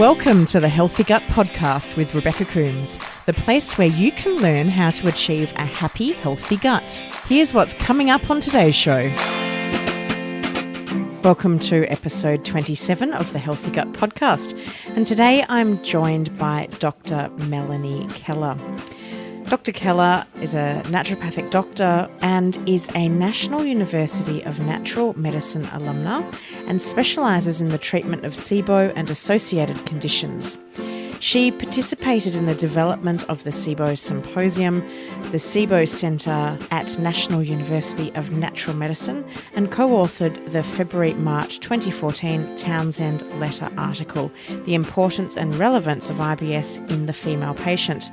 Welcome to the Healthy Gut Podcast with Rebecca Coombs, the place where you can learn how to achieve a happy, healthy gut. Here's what's coming up on today's show. Welcome to episode 27 of the Healthy Gut Podcast. And today I'm joined by Dr. Melanie Keller. Dr. Keller is a naturopathic doctor and is a National University of Natural Medicine alumna and specialises in the treatment of SIBO and associated conditions. She participated in the development of the SIBO Symposium, the SIBO Centre at National University of Natural Medicine, and co-authored the February-March 2014 Townsend Letter article, The Importance and Relevance of IBS in the Female Patient.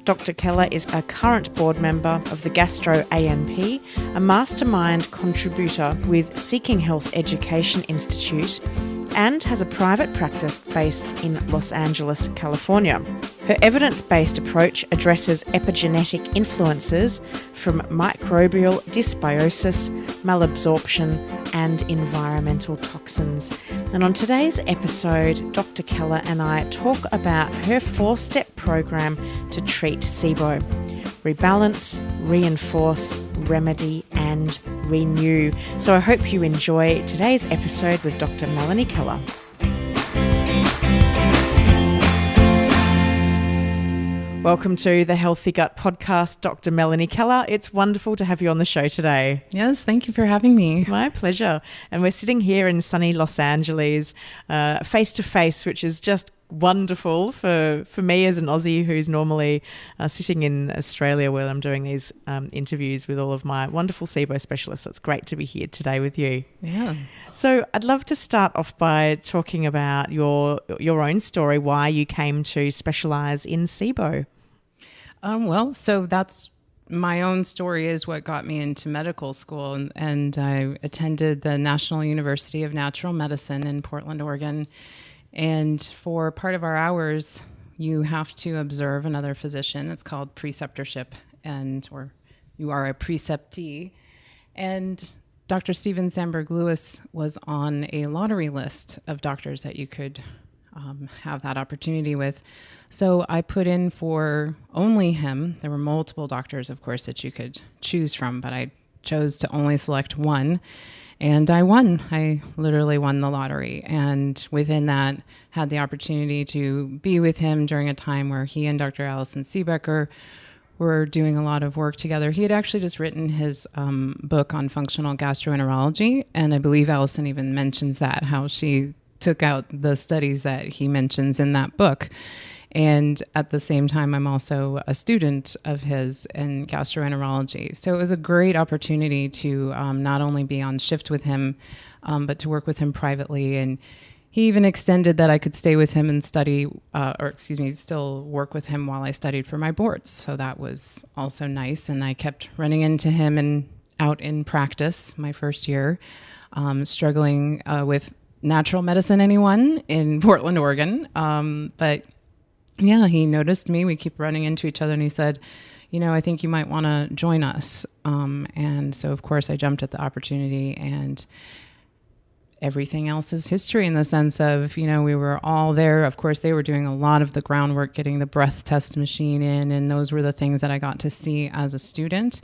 Dr. Keller is a current board member of the Gastro ANP, a mastermind contributor with Seeking Health Education Institute, and has a private practice based in Los Angeles, California. Her evidence-based approach addresses epigenetic influences from microbial dysbiosis, malabsorption, and environmental toxins. And on today's episode, Dr. Keller and I talk about her 4-step program to treat SIBO: rebalance, reinforce, remedy, and renew. So I hope you enjoy today's episode with Dr. Melanie Keller. Welcome to the Healthy Gut Podcast, Dr. Melanie Keller. It's wonderful to have you on the show today. Yes, thank you for having me. My pleasure. And we're sitting here in sunny Los Angeles, face to face, which is just wonderful for me as an Aussie who's normally sitting in Australia where I'm doing these interviews with all of my wonderful SIBO specialists. It's great to be here today with you. Yeah. So I'd love to start off by talking about your own story, why you came to specialise in SIBO. So that's my own story is what got me into medical school, and I attended the National University of Natural Medicine in Portland, Oregon. And for part of our hours, you have to observe another physician. It's called preceptorship, or you are a preceptee. And Dr. Steven Sandberg Lewis was on a lottery list of doctors that you could have that opportunity with. So I put in for only him. There were multiple doctors, of course, that you could choose from, but I chose to only select one. And I won. I literally won the lottery. And within that, had the opportunity to be with him during a time where he and Dr. Allison Seebecker were doing a lot of work together. He had actually just written his book on functional gastroenterology. And I believe Allison even mentions that, how she took out the studies that he mentions in that book. And at the same time, I'm also a student of his in gastroenterology. So it was a great opportunity to not only be on shift with him, but to work with him privately. And he even extended that I could stay with him and still work with him while I studied for my boards. So that was also nice. And I kept running into him and out in practice my first year, struggling with natural medicine anyone in Portland, Oregon. But yeah, he noticed me. We keep running into each other, and he said, I think you might want to join us. And so, of course, I jumped at the opportunity, and everything else is history in the sense of, we were all there. Of course, they were doing a lot of the groundwork, getting the breath test machine in, and those were the things that I got to see as a student.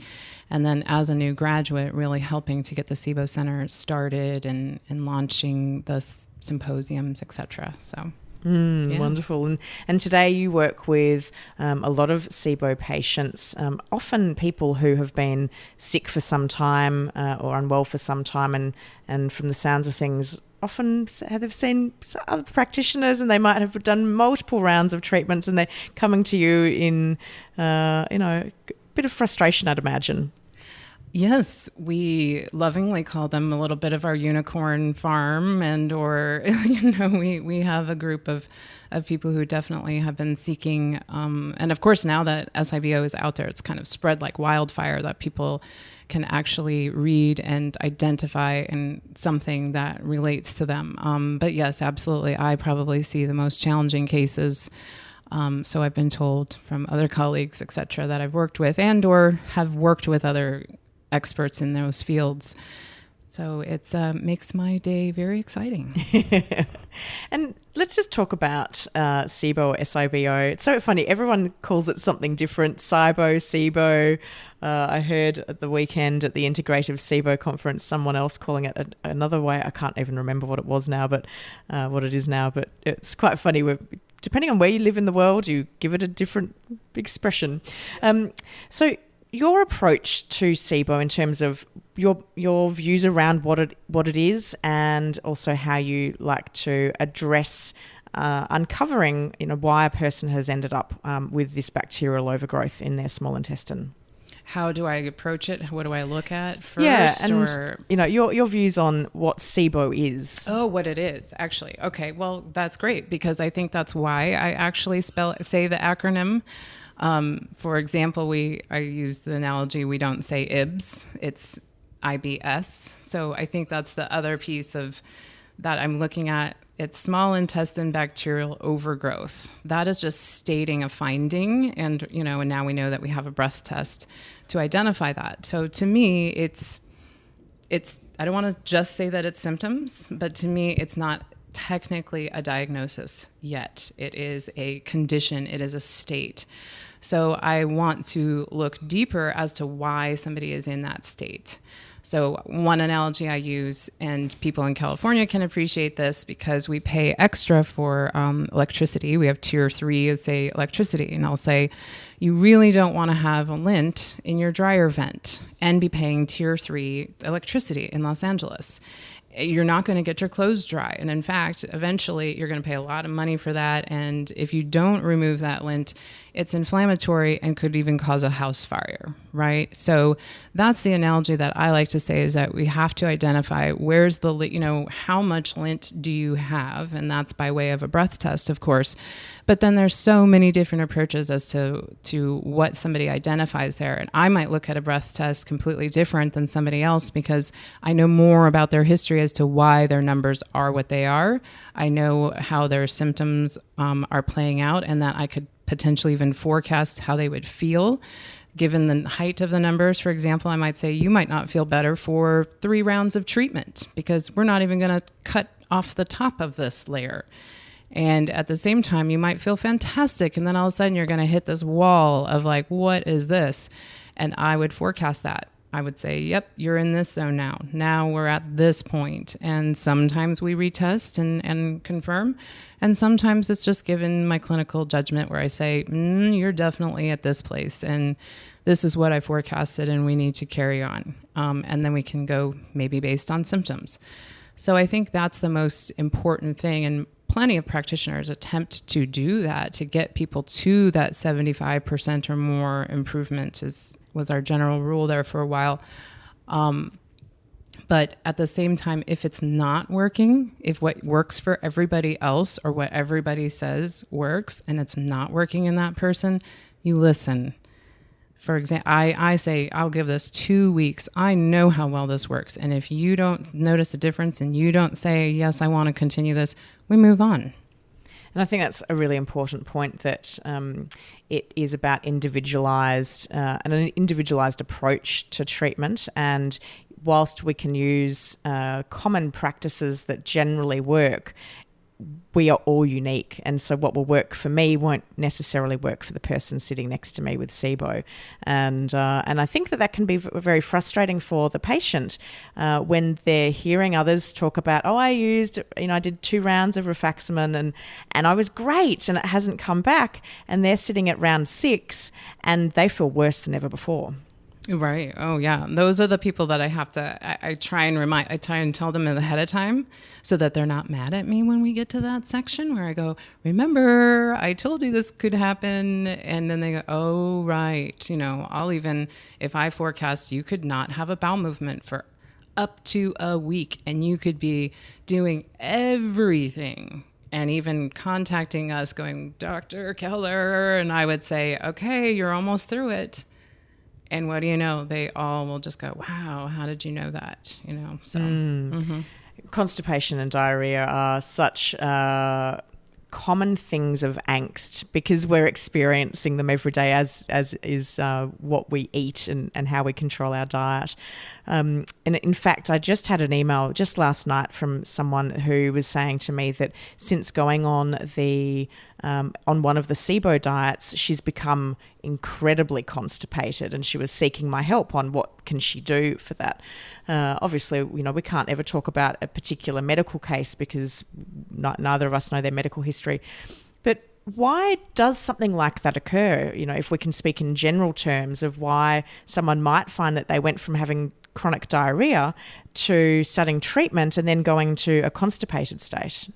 And then as a new graduate, really helping to get the SIBO Center started and launching the symposiums, et cetera. So. Yeah. Wonderful. And today you work with a lot of SIBO patients, often people who have been sick for some time or unwell for some time, and from the sounds of things, often they've seen other practitioners and they might have done multiple rounds of treatments, and they're coming to you in a bit of frustration, I'd imagine. Yes, we lovingly call them a little bit of our unicorn farm, we have a group of people who definitely have been seeking, and of course now that SIBO is out there, it's kind of spread like wildfire that people can actually read and identify in something that relates to them. But yes, absolutely, I probably see the most challenging cases. So I've been told from other colleagues, et cetera, that I've worked with and or have worked with other experts in those fields. So it's makes my day very exciting. And let's just talk about SIBO or SIBO. It's so funny. Everyone calls it something different. SIBO, SIBO. I heard at the weekend at the Integrative SIBO conference, someone else calling it another way. I can't even remember what it was now, but what it is now. But it's quite funny. Depending on where you live in the world, you give it a different expression. So your approach to SIBO in terms of your views around what it is, and also how you like to address uncovering why a person has ended up with this bacterial overgrowth in their small intestine. How do I approach it? What do I look at first? Yeah, and your views on what SIBO is. Oh, what it is, actually. Okay, well, that's great, because I think that's why I actually say the acronym. For example, I use the analogy, we don't say IBS, it's IBS. So I think that's the other piece of that I'm looking at. It's small intestine bacterial overgrowth. That is just stating a finding. And now we know that we have a breath test to identify that. So to me, it's I don't want to just say that it's symptoms, but to me, it's not technically a diagnosis yet. It is a condition. It is a state. So I want to look deeper as to why somebody is in that state. So one analogy I use, and people in California can appreciate this because we pay extra for electricity. We have tier 3, say electricity. And I'll say, you really don't want to have a lint in your dryer vent and be paying tier 3 electricity in Los Angeles. You're not going to get your clothes dry. And in fact, eventually you're going to pay a lot of money for that. And if you don't remove that lint, it's inflammatory and could even cause a house fire, right? So that's the analogy that I like to say, is that we have to identify where's how much lint do you have? And that's by way of a breath test, of course. But then there's so many different approaches as to what somebody identifies there. And I might look at a breath test completely different than somebody else because I know more about their history as to why their numbers are what they are. I know how their symptoms are playing out, and that I could potentially even forecast how they would feel. Given the height of the numbers, for example, I might say you might not feel better for 3 rounds of treatment because we're not even going to cut off the top of this layer. And at the same time, you might feel fantastic. And then all of a sudden you're going to hit this wall of like, what is this? And I would forecast that. I would say, yep, you're in this zone now. Now we're at this point. And sometimes we retest and confirm. And sometimes it's just given my clinical judgment where I say, you're definitely at this place. And this is what I forecasted and we need to carry on. And then we can go maybe based on symptoms. So I think that's the most important thing. And plenty of practitioners attempt to do that, to get people to that 75% or more improvement was our general rule there for a while. But at the same time, if it's not working, if what works for everybody else or what everybody says works and it's not working in that person, you listen. For example, I say, I'll give this 2 weeks. I know how well this works. And if you don't notice a difference and you don't say, yes, I want to continue this, we move on. And I think that's a really important point, that it is about individualized and an individualized approach to treatment. And whilst we can use common practices that generally work, we are all unique. And so what will work for me won't necessarily work for the person sitting next to me with SIBO. And I think that can be very frustrating for the patient when they're hearing others talk about, I did 2 rounds of rifaximin and I was great and it hasn't come back. And they're sitting at round 6 and they feel worse than ever before. Right. Oh, yeah. Those are the people that I have to, I try and tell them ahead of time so that they're not mad at me when we get to that section where I go, remember, I told you this could happen. And then they go, oh, right. I'll even, if I forecast you could not have a bowel movement for up to a week and you could be doing everything and even contacting us going, Dr. Keller. And I would say, okay, you're almost through it. And what do you know? They all will just go, wow, how did you know that? So Constipation and diarrhea are such common things of angst, because we're experiencing them every day, as is what we eat and how we control our diet. And in fact, I just had an email just last night from someone who was saying to me that since going on one of the SIBO diets, she's become incredibly constipated, and she was seeking my help on what can she do for that. Obviously, we can't ever talk about a particular medical case because neither of us know their medical history. But why does something like that occur? If we can speak in general terms of why someone might find that they went from having chronic diarrhea to starting treatment and then going to a constipated state.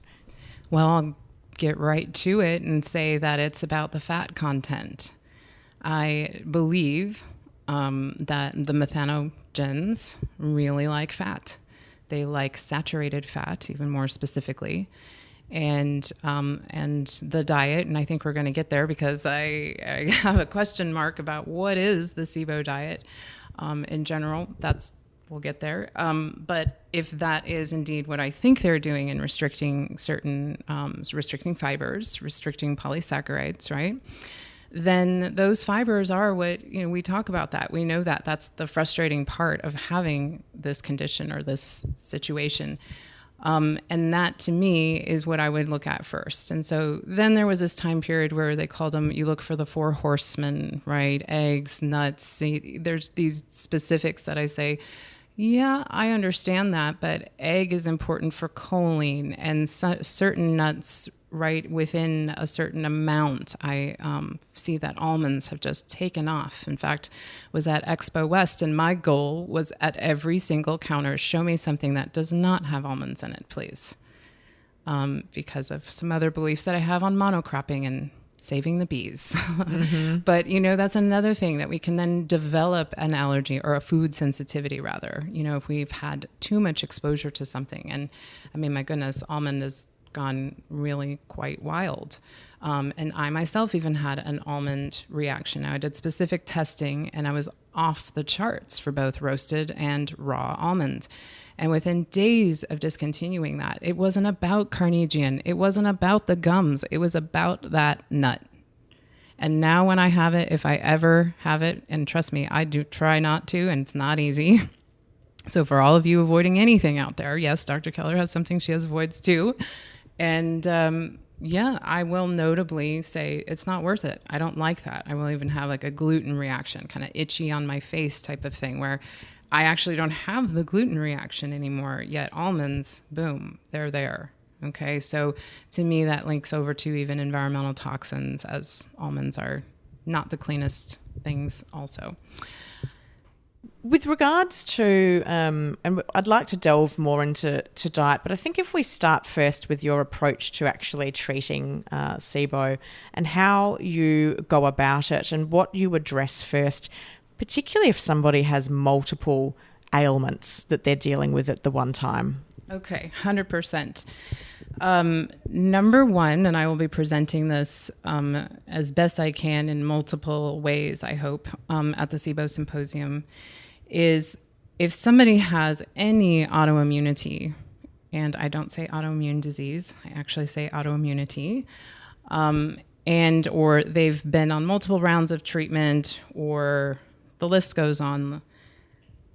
Well, I'll get right to it and say that it's about the fat content. I believe that the methanogens really like fat. They like saturated fat, even more specifically. And the diet, and I think we're going to get there because I have a question mark about what is the SIBO diet in general. We'll get there. But if that is indeed what I think they're doing in restricting certain, restricting fibers, restricting polysaccharides, right? Then those fibers are what, we talk about that. We know that that's the frustrating part of having this condition or this situation. And that to me is what I would look at first. And so then there was this time period where they called them, you look for the 4 horsemen, right? Eggs, nuts. There's these specifics that I say, yeah, I understand that, but egg is important for choline, and certain nuts right within a certain amount. I see that almonds have just taken off. In fact, was at Expo West, and my goal was at every single counter, show me something that does not have almonds in it, please. Because of some other beliefs that I have on monocropping and saving the bees. Mm-hmm. But, that's another thing that we can then develop an allergy or a food sensitivity rather, if we've had too much exposure to something. And I mean, my goodness, almond has gone really quite wild. And I myself even had an almond reaction. Now, I did specific testing and I was off the charts for both roasted and raw almond. And within days of discontinuing that, it wasn't about carnelian. It wasn't about the gums. It was about that nut. And now when I have it, if I ever have it, and trust me, I do try not to, and it's not easy. So for all of you avoiding anything out there, yes, Dr. Keller has something she avoids too. And I will notably say it's not worth it. I don't like that. I will even have like a gluten reaction, kind of itchy on my face type of thing, where I actually don't have the gluten reaction anymore, yet almonds, boom, they're there. Okay, so to me, that links over to even environmental toxins, as almonds are not the cleanest things also. With regards to, and I'd like to delve more into diet, but I think if we start first with your approach to actually treating SIBO and how you go about it and what you address first, particularly if somebody has multiple ailments that they're dealing with at the one time. Okay, 100%. Number one, and I will be presenting this as best I can in multiple ways, I hope, at the SIBO Symposium, is if somebody has any autoimmunity, and I don't say autoimmune disease, I actually say autoimmunity, and or they've been on multiple rounds of treatment, or the list goes on,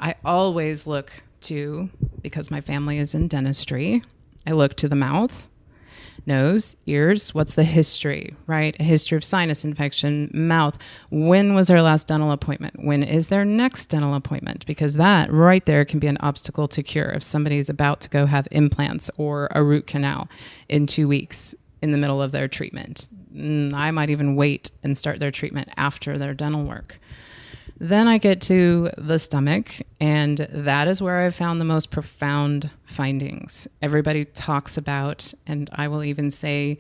I always look to, because my family is in dentistry, I look to the mouth, nose, ears. What's the history, right? A history of sinus infection, mouth. When was their last dental appointment? When is their next dental appointment? Because that right there can be an obstacle to cure. If somebody's about to go have implants or a root canal in 2 weeks in the middle of their treatment, I might even wait and start their treatment after their dental work. Then I get to the stomach, and that is where I've found the most profound findings. Everybody talks about, and I will even say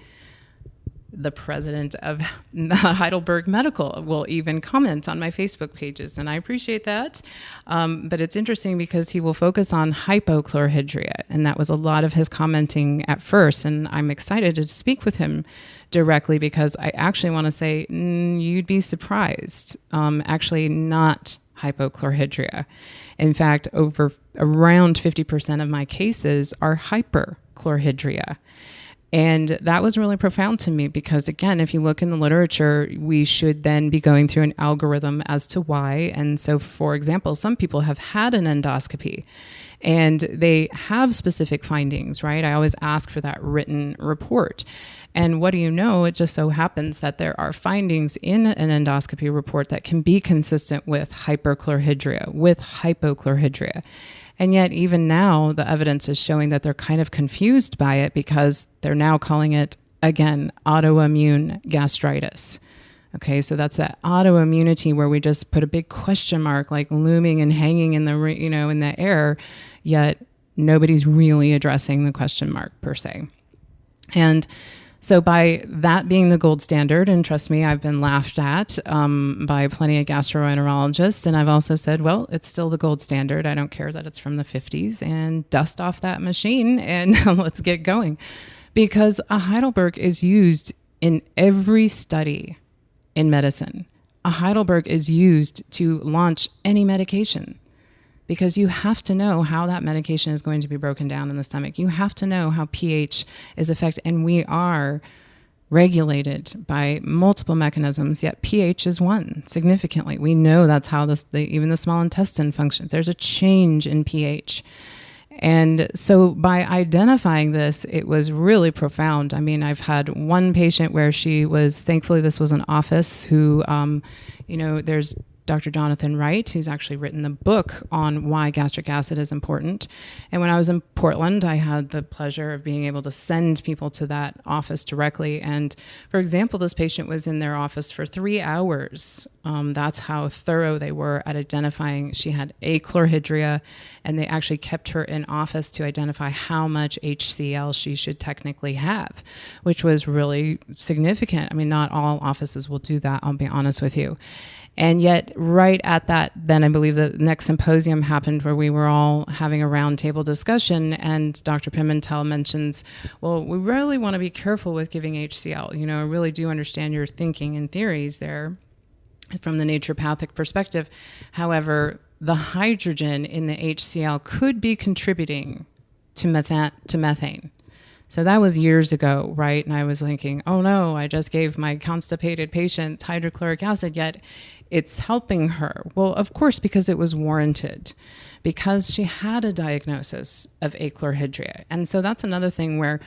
the president of Heidelberg Medical will even comment on my Facebook pages, and I appreciate that. But it's interesting because he will focus on hypochlorhydria, and that was a lot of his commenting at first, and I'm excited to speak with him directly because I actually want to say you'd be surprised. Actually not hypochlorhydria. In fact, around 50% of my cases are hyperchlorhydria. And that was really profound to me because, again, if you look in the literature, we should then be going through an algorithm as to why. And so, for example, some people have had an endoscopy and they have specific findings, right? I always ask for that written report. And what do you know? It just so happens that there are findings in an endoscopy report that can be consistent with hyperchlorhydria, with hypochlorhydria. And yet, even now, the evidence is showing that they're kind of confused by it because they're now calling it, again, autoimmune gastritis. Okay, so that's that autoimmunity where we just put a big question mark, like looming and hanging in the, in the air, yet nobody's really addressing the question mark per se. And so by that being the gold standard, and trust me, I've been laughed at by plenty of gastroenterologists, and I've also said, well, it's still the gold standard. I don't care that it's from the 50s, and dust off that machine and let's get going. Because a Heidelberg is used in every study in medicine. A Heidelberg is used to launch any medication. Because you have to know how that medication is going to be broken down in the stomach. You have to know how pH is affected. And we are regulated by multiple mechanisms, yet pH is one significantly. We know that's how even the small intestine functions. There's a change in pH. And so by identifying this, it was really profound. I mean, I've had one patient where thankfully this was an office who, there's Dr. Jonathan Wright, who's actually written the book on why gastric acid is important. And when I was in Portland, I had the pleasure of being able to send people to that office directly. And for example, this patient was in their office for 3 hours. That's how thorough they were at identifying. She had achlorhydria, and they actually kept her in office to identify how much HCl she should technically have, which was really significant. I mean, not all offices will do that, I'll be honest with you. And yet right at that, then I believe the next symposium happened where we were all having a roundtable discussion, and Dr. Pimentel mentions, well, we really want to be careful with giving HCl. I really do understand your thinking and theories there from the naturopathic perspective. However, the hydrogen in the HCl could be contributing to methane. So that was years ago, right? And I was thinking, oh no, I just gave my constipated patient hydrochloric acid, yet it's helping her. Well, of course, because it was warranted, because she had a diagnosis of achlorhydria. And so that's another thing where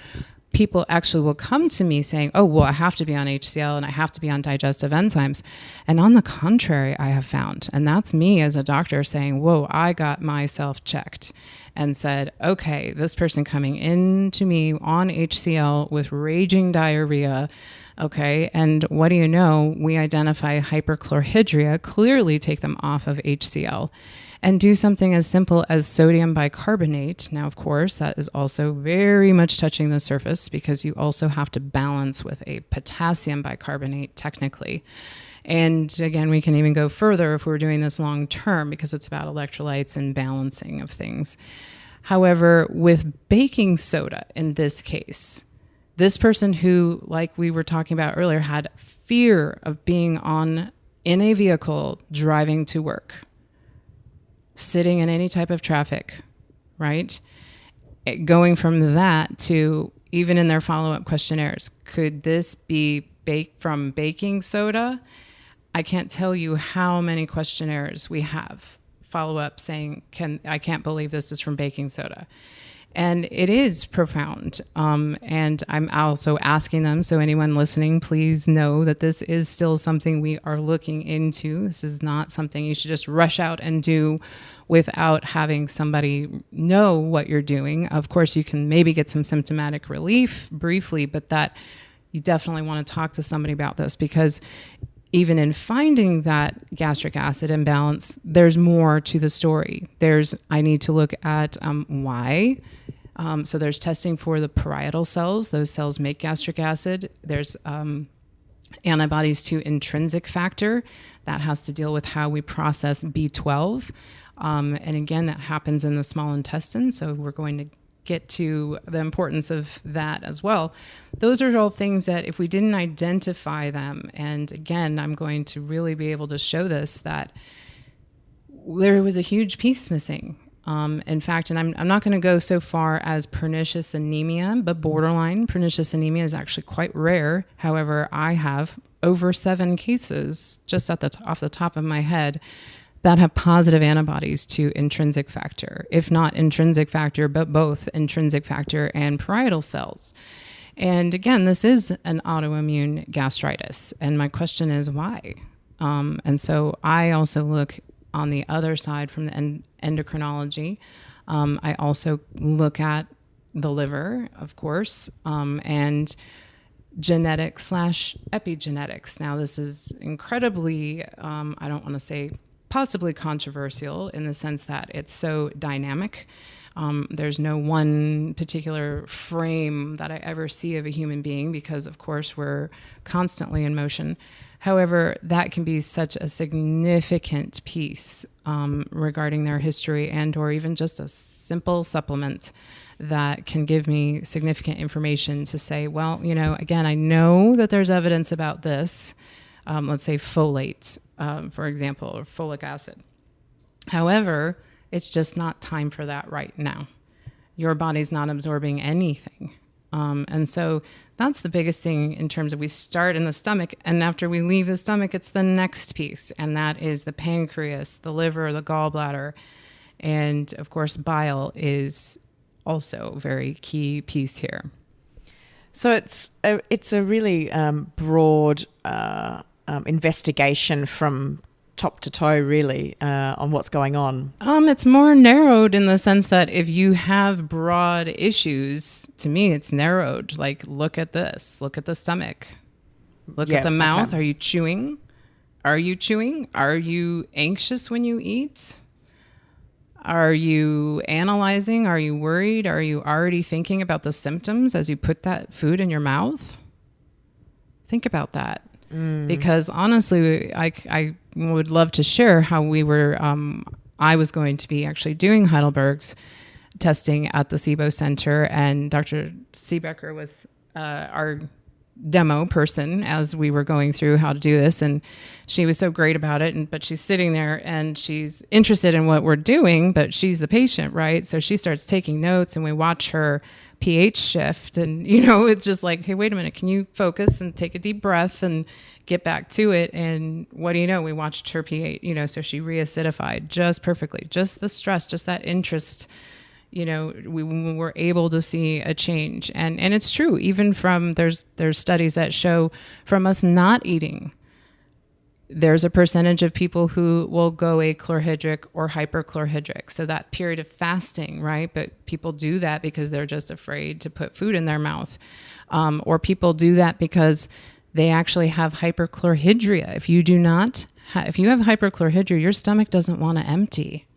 people actually will come to me saying, oh, well, I have to be on HCl and I have to be on digestive enzymes. And on the contrary, I have found, and that's me as a doctor saying, whoa, I got myself checked and said, okay, this person coming into me on HCl with raging diarrhea, okay, and what do you know? We identify hyperchlorhydria, clearly take them off of HCl, and do something as simple as sodium bicarbonate. Now, of course, that is also very much touching the surface because you also have to balance with a potassium bicarbonate technically. And again, we can even go further if we're doing this long term because it's about electrolytes and balancing of things. However, with baking soda in this case, this person who, like we were talking about earlier, had fear of being in a vehicle driving to work, sitting in any type of traffic, right? Going from that to even in their follow-up questionnaires, could this be from baking soda? I can't tell you how many questionnaires we have follow-up saying, I can't believe this is from baking soda. And it is profound. And I'm also asking them, so anyone listening, please know that this is still something we are looking into. This is not something you should just rush out and do without having somebody know what you're doing. Of course, you can maybe get some symptomatic relief briefly, but that you definitely want to talk to somebody about this because even in finding that gastric acid imbalance, there's more to the story. I need to look at why. So there's testing for the parietal cells. Those cells make gastric acid. There's antibodies to intrinsic factor. That has to deal with how we process B12. And again, that happens in the small intestine. So we're going to get to the importance of that as well. Those are all things that if we didn't identify them, and again, I'm going to really be able to show this, that there was a huge piece missing. In fact, and I'm not going to go so far as pernicious anemia, but borderline pernicious anemia is actually quite rare. However, I have over 7 cases just off the top of my head that have positive antibodies to intrinsic factor, if not intrinsic factor, but both intrinsic factor and parietal cells. And again, this is an autoimmune gastritis. And my question is why? And so I also look on the other side from the endocrinology. I also look at the liver, of course, and genetics / epigenetics. Now, this is incredibly, I don't want to say possibly controversial in the sense that it's so dynamic. There's no one particular frame that I ever see of a human being because, of course, we're constantly in motion. However, that can be such a significant piece regarding their history and or even just a simple supplement that can give me significant information to say, well, again, I know that there's evidence about this, let's say folate, for example, or folic acid. However, it's just not time for that right now. Your body's not absorbing anything. And so that's the biggest thing in terms of we start in the stomach, and after we leave the stomach, it's the next piece, and that is the pancreas, the liver, the gallbladder, and of course, bile is also a very key piece here. So it's a really broad investigation from top to toe, really, on what's going on. It's more narrowed in the sense that if you have broad issues, to me, it's narrowed. Like, look at this. Look at the stomach. Look at the mouth. Okay. Are you chewing? Are you chewing? Are you anxious when you eat? Are you analyzing? Are you worried? Are you already thinking about the symptoms as you put that food in your mouth? Think about that. Because honestly, I would love to share how we were, I was going to be actually doing Heidelberg's testing at the SIBO Center, and Dr. Seebecker was our demo person as we were going through how to do this, and she was so great about it. But she's sitting there and she's interested in what we're doing, but she's the patient, right? So she starts taking notes, and we watch her pH shift, and it's just like, hey, wait a minute, can you focus and take a deep breath and get back to it? And what do you know, we watched her pH, so she reacidified just perfectly. Just the stress, just that interest, we were able to see a change. And it's true, even from there's studies that show from us not eating, there's a percentage of people who will go achlorhydric or hyperchlorhydric. So that period of fasting, right? But people do that because they're just afraid to put food in their mouth. Or people do that because they actually have hyperchlorhydria. If you have hyperchlorhydria, your stomach doesn't want to empty.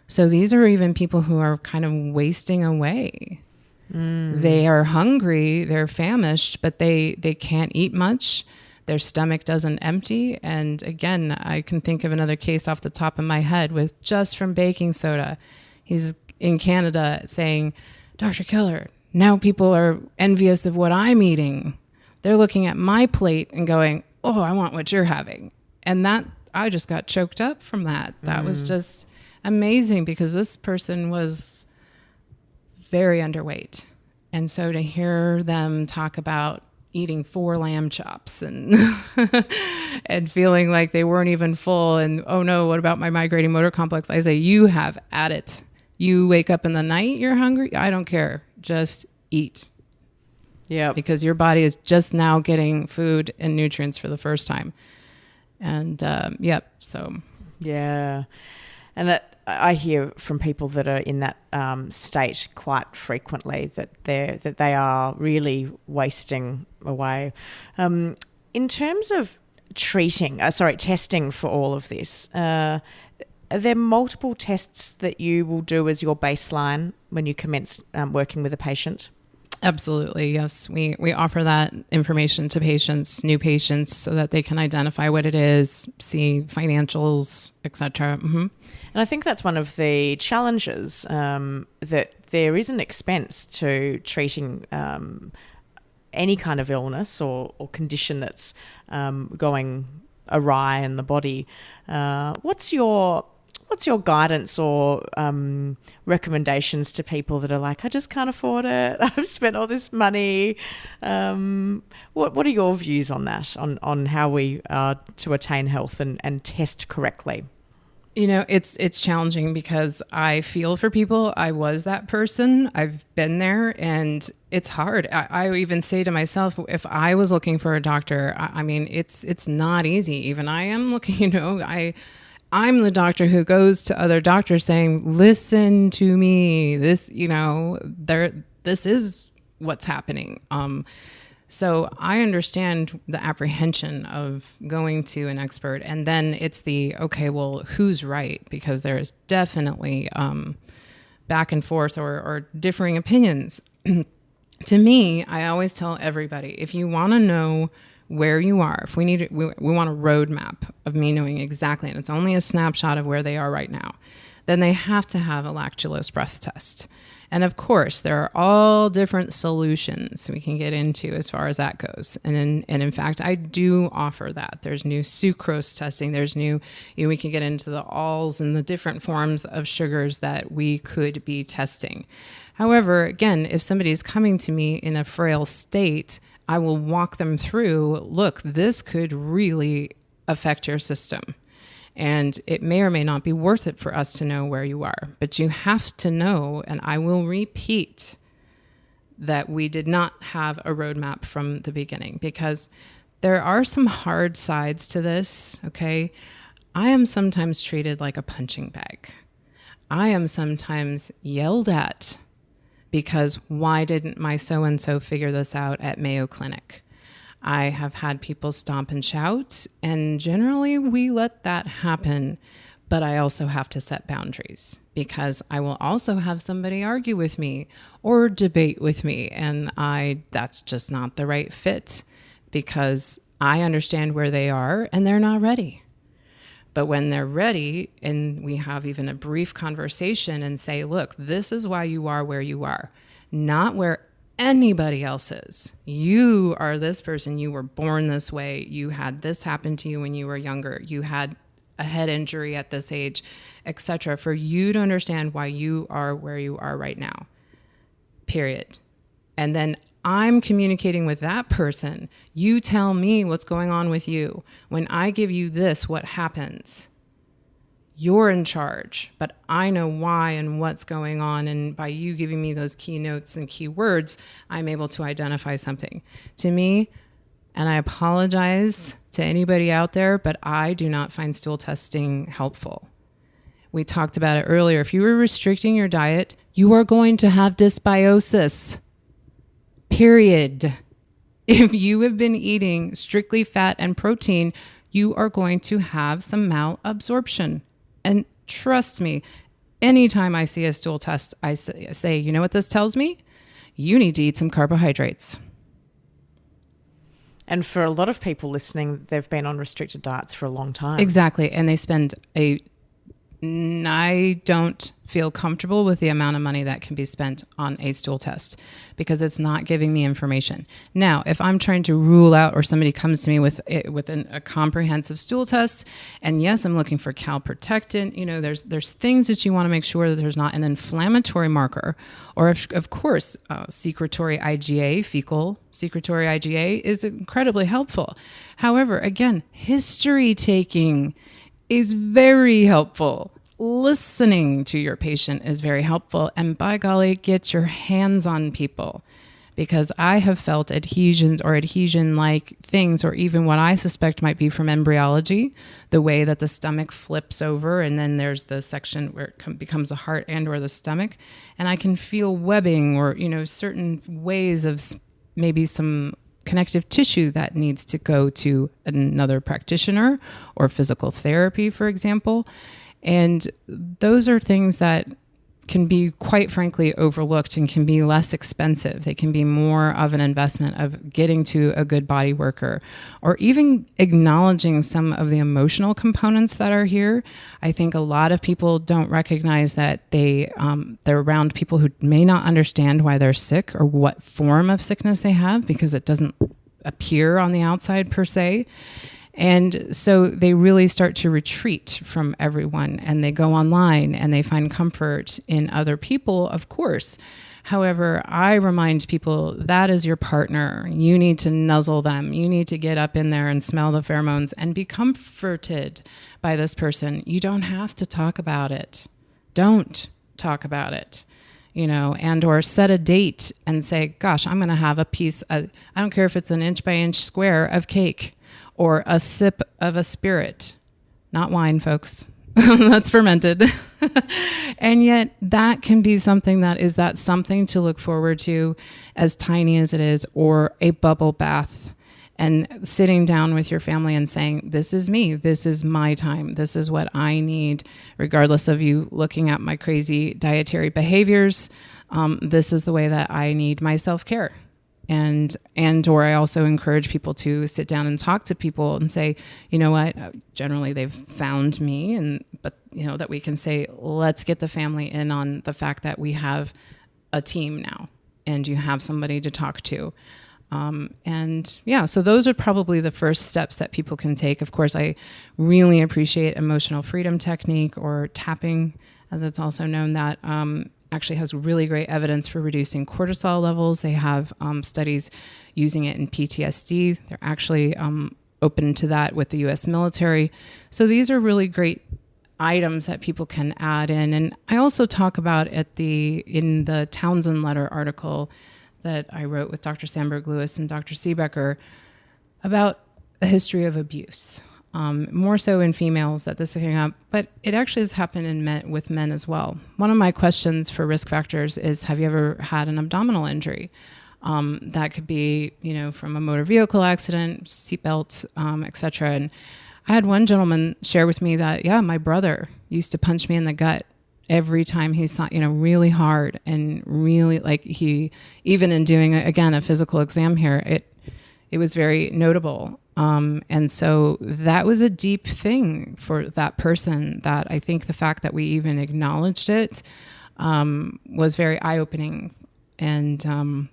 So these are even people who are kind of wasting away. They are hungry, they're famished, but they can't eat much. Their stomach doesn't empty. And again, I can think of another case off the top of my head with just from baking soda. He's in Canada saying, Dr. Keller, now people are envious of what I'm eating. They're looking at my plate and going, oh, I want what you're having. And that, I just got choked up from that. That was just amazing because this person was very underweight. And so to hear them talk about eating 4 lamb chops and and feeling like they weren't even full, and oh no, what about my migrating motor complex? I say, you have at it. You wake up in the night, you're hungry, I don't care, just eat. Yeah, because your body is just now getting food and nutrients for the first time. And so yeah. And I hear from people that are in that state quite frequently that they are really wasting away. In terms of testing for all of this, are there multiple tests that you will do as your baseline when you commence working with a patient? Absolutely, yes. We offer that information to patients, new patients, so that they can identify what it is, see financials, etc. Mm-hmm. And I think that's one of the challenges, that there is an expense to treating any kind of illness or condition that's going awry in the body. What's your what's your guidance or recommendations to people that are like, I just can't afford it, I've spent all this money? What are your views on that, on how we are to attain health and test correctly? You know, it's challenging because I feel for people. I was that person. I've been there, and it's hard. I even say to myself, if I was looking for a doctor, I mean, it's not easy. Even I am looking, you know, I'm the doctor who goes to other doctors saying, listen to me. This, you know, this is what's happening. So I understand the apprehension of going to an expert, and then it's okay, well, who's right? Because there's definitely back and forth or differing opinions. To me, I always tell everybody, if you want to know where you are, if we want a roadmap of me knowing exactly, and it's only a snapshot of where they are right now, then they have to have a lactulose breath test. And of course, there are all different solutions we can get into as far as that goes. And in fact, I do offer that. There's new sucrose testing. There's new, we can get into the alls and the different forms of sugars that we could be testing. However, again, if somebody's coming to me in a frail state, I will walk them through, look, this could really affect your system. And it may or may not be worth it for us to know where you are. But you have to know, and I will repeat, that we did not have a roadmap from the beginning, because there are some hard sides to this, okay? I am sometimes treated like a punching bag. I am sometimes yelled at because why didn't my so-and-so figure this out at Mayo Clinic? I have had people stomp and shout, and generally we let that happen. But I also have to set boundaries, because I will also have somebody argue with me or debate with me, and that's just not the right fit, because I understand where they are and they're not ready. But when they're ready, and we have even a brief conversation and say, look, this is why you are where you are, not where anybody else is. You are this person. You were born this way. You had this happen to you when you were younger. You had a head injury at this age, etc. For you to understand why you are where you are right now, period. And then I'm communicating with that person. You tell me what's going on with you. When I give you this, what happens? You're in charge, but I know why and what's going on. And by you giving me those key notes and key words, I'm able to identify something. To me, and I apologize to anybody out there, but I do not find stool testing helpful. We talked about it earlier. If you are restricting your diet, you are going to have dysbiosis, period. If you have been eating strictly fat and protein, you are going to have some malabsorption. And trust me, anytime I see a stool test, I say, you know what this tells me? You need to eat some carbohydrates. And for a lot of people listening, they've been on restricted diets for a long time. Exactly. And they spend I don't feel comfortable with the amount of money that can be spent on a stool test, because it's not giving me information. Now, if I'm trying to rule out, or somebody comes to me with a comprehensive stool test, and yes, I'm looking for calprotectant, there's things that you want to make sure that there's not an inflammatory marker, or of course, secretory IgA, fecal secretory IgA is incredibly helpful. However, again, history taking is very helpful. Listening to your patient is very helpful. And by golly, get your hands on people, because I have felt adhesions or adhesion-like things, or even what I suspect might be from embryology, the way that the stomach flips over and then there's the section where it becomes the heart and or the stomach. And I can feel webbing or, certain ways of maybe some connective tissue that needs to go to another practitioner, or physical therapy, for example. And those are things that can be, quite frankly, overlooked and can be less expensive. They can be more of an investment of getting to a good body worker, or even acknowledging some of the emotional components that are here. I think a lot of people don't recognize that they're around people who may not understand why they're sick or what form of sickness they have, because it doesn't appear on the outside per se. And so they really start to retreat from everyone, and they go online and they find comfort in other people, of course. However, I remind people that is your partner. You need to nuzzle them. You need to get up in there and smell the pheromones and be comforted by this person. You don't have to talk about it. Don't talk about it, and or set a date and say, gosh, I'm going to have a piece of, I don't care if it's an inch by inch square of cake or a sip of a spirit, not wine, folks. That's fermented. And yet that can be something that something to look forward to, as tiny as it is, or a bubble bath, and sitting down with your family and saying, this is me, this is my time, this is what I need, regardless of you looking at my crazy dietary behaviors. This is the way that I need my self-care. Or I also encourage people to sit down and talk to people and say, you know what, generally they've found me, but that we can say, let's get the family in on the fact that we have a team now and you have somebody to talk to. So those are probably the first steps that people can take. Of course, I really appreciate emotional freedom technique, or tapping, as it's also known, that actually has really great evidence for reducing cortisol levels. They have studies using it in PTSD. They're actually open to that with the U.S. military. So these are really great items that people can add in. And I also talk about in the Townsend Letter article that I wrote with Dr. Sandberg Lewis and Dr. Seebecker about a history of abuse. More so in females that this came up, but it actually has happened with men as well. One of my questions for risk factors is, have you ever had an abdominal injury? That could be, from a motor vehicle accident, seatbelt, etc. And I had one gentleman share with me that, my brother used to punch me in the gut every time he saw, really hard, and really, like, he, even in doing, again, a physical exam here, it was very notable. And so that was a deep thing for that person, that I think the fact that we even acknowledged it was very eye-opening. And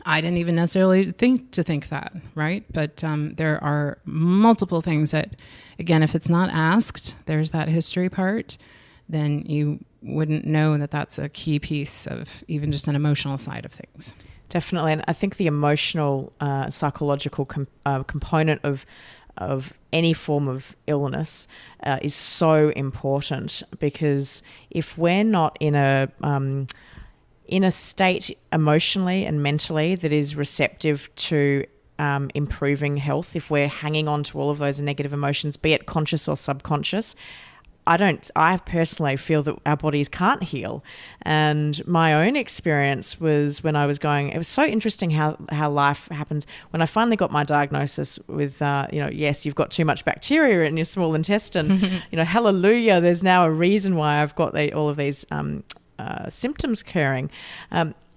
I didn't even necessarily think that, right? But there are multiple things that, again, if it's not asked, there's that history part, then you wouldn't know that that's a key piece of even just an emotional side of things. Definitely. And I think the emotional, psychological component of any form of illness is so important, because if we're not in a state emotionally and mentally that is receptive to improving health, if we're hanging on to all of those negative emotions, be it conscious or subconscious, I personally feel that our bodies can't heal. And my own experience was when I was it was so interesting how life happens. When I finally got my diagnosis with, yes, you've got too much bacteria in your small intestine, hallelujah, there's now a reason why I've got all of these symptoms occurring.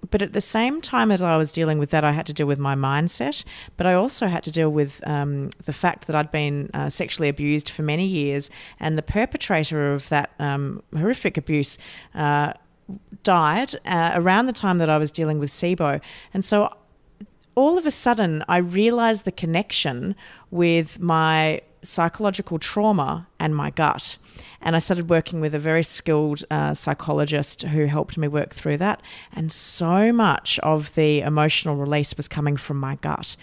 But at the same time as I was dealing with that, I had to deal with my mindset, but I also had to deal with the fact that I'd been sexually abused for many years, and the perpetrator of that horrific abuse died around the time that I was dealing with SIBO. And so all of a sudden, I realized the connection with my psychological trauma and my gut. And I started working with a very skilled psychologist who helped me work through that. And so much of the emotional release was coming from my gut.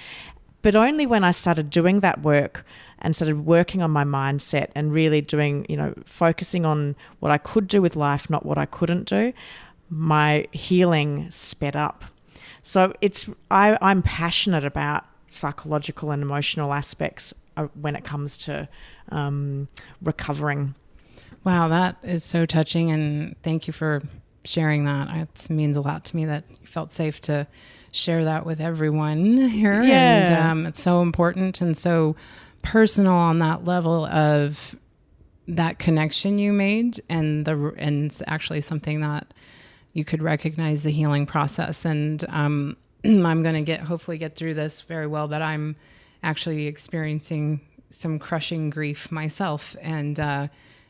But only when I started doing that work and started working on my mindset and really doing, focusing on what I could do with life, not what I couldn't do, my healing sped up. So I'm passionate about psychological and emotional aspects when it comes to recovering. Wow, that is so touching, and thank you for sharing that. It means a lot to me that you felt safe to share that with everyone here. Yeah. And it's so important and so personal on that level of that connection you made, and it's actually something that you could recognize the healing process. And I'm going to hopefully get through this very well, but I'm actually experiencing some crushing grief myself,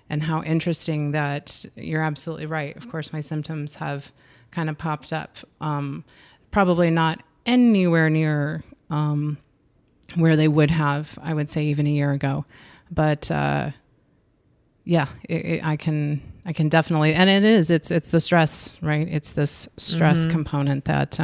and how interesting that you're absolutely right. Of course, my symptoms have kind of popped up, probably not anywhere near where they would have, I would say, even a year ago. But I can definitely, and it's the stress, right? It's this stress component that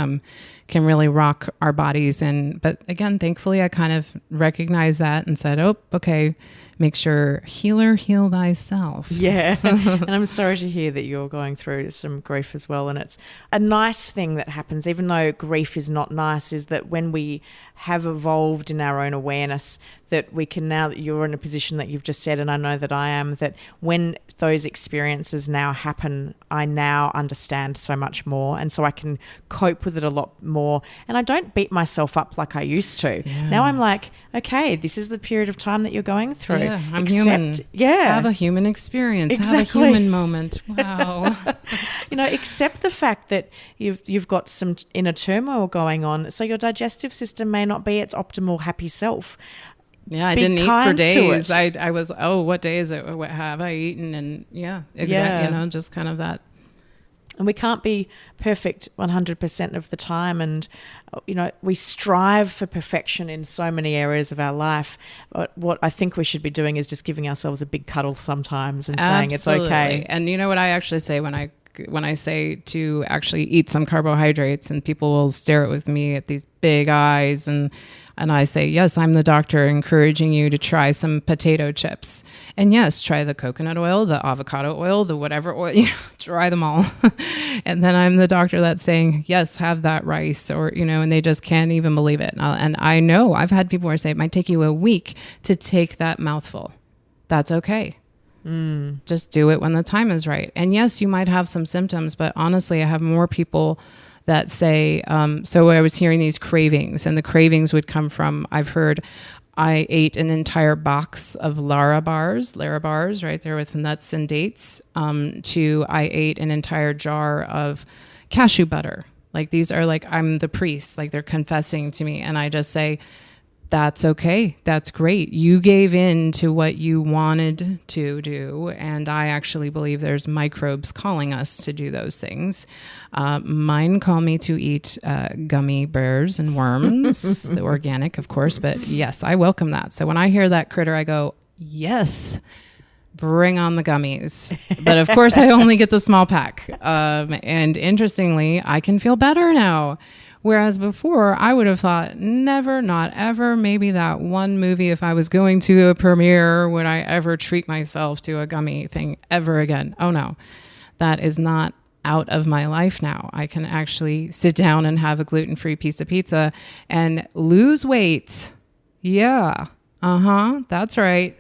can really rock our bodies. But again, thankfully, I kind of recognized that and said, oh, okay, make sure heal thyself. Yeah. And I'm sorry to hear that you're going through some grief as well. And it's a nice thing that happens, even though grief is not nice, is that when we have evolved in our own awareness, that we can now, that you're in a position that you've just said, and I know that I am, that when those experiences now happen, I now understand so much more. And so I can cope with it a lot more. And I don't beat myself up like I used to. Yeah. Now I'm like, okay, this is the period of time that you're going through. Yeah, I'm human. Yeah. Have a human experience. Exactly. Have a human moment. Wow. Accept the fact that you've got some inner turmoil going on. So your digestive system may not be its optimal happy self. Yeah, I didn't eat for days. I was, what day is it? What have I eaten? And exactly, just kind of that. And we can't be perfect 100% of the time. And, we strive for perfection in so many areas of our life. But what I think we should be doing is just giving ourselves a big cuddle sometimes and saying it's okay. And you know what I actually say when I say to actually eat some carbohydrates, and people will stare at me at these big eyes, and I say, yes, I'm the doctor encouraging you to try some potato chips. And yes, try the coconut oil, the avocado oil, the whatever oil, try them all. And then I'm the doctor that's saying, yes, have that rice, or, and they just can't even believe it. And I know I've had people who say it might take you a week to take that mouthful. That's okay. Just do it when the time is right. And yes, you might have some symptoms, but honestly, I have more people that say, so I was hearing these cravings, and the cravings would come from, I've heard, I ate an entire box of Lara bars, right there with nuts and dates, to I ate an entire jar of cashew butter. Like, these are like, I'm the priest, like they're confessing to me. And I just say, that's okay. That's great. You gave in to what you wanted to do. And I actually believe there's microbes calling us to do those things. Mine call me to eat gummy bears and worms, the organic, of course. But yes, I welcome that. So when I hear that critter, I go, yes, bring on the gummies. But of course, I only get the small pack. And interestingly, I can feel better now. Whereas before, I would have thought, never, not ever, maybe that one movie, if I was going to a premiere, would I ever treat myself to a gummy thing ever again? Oh no, that is not out of my life now. I can actually sit down and have a gluten-free piece of pizza and lose weight. Yeah. That's right.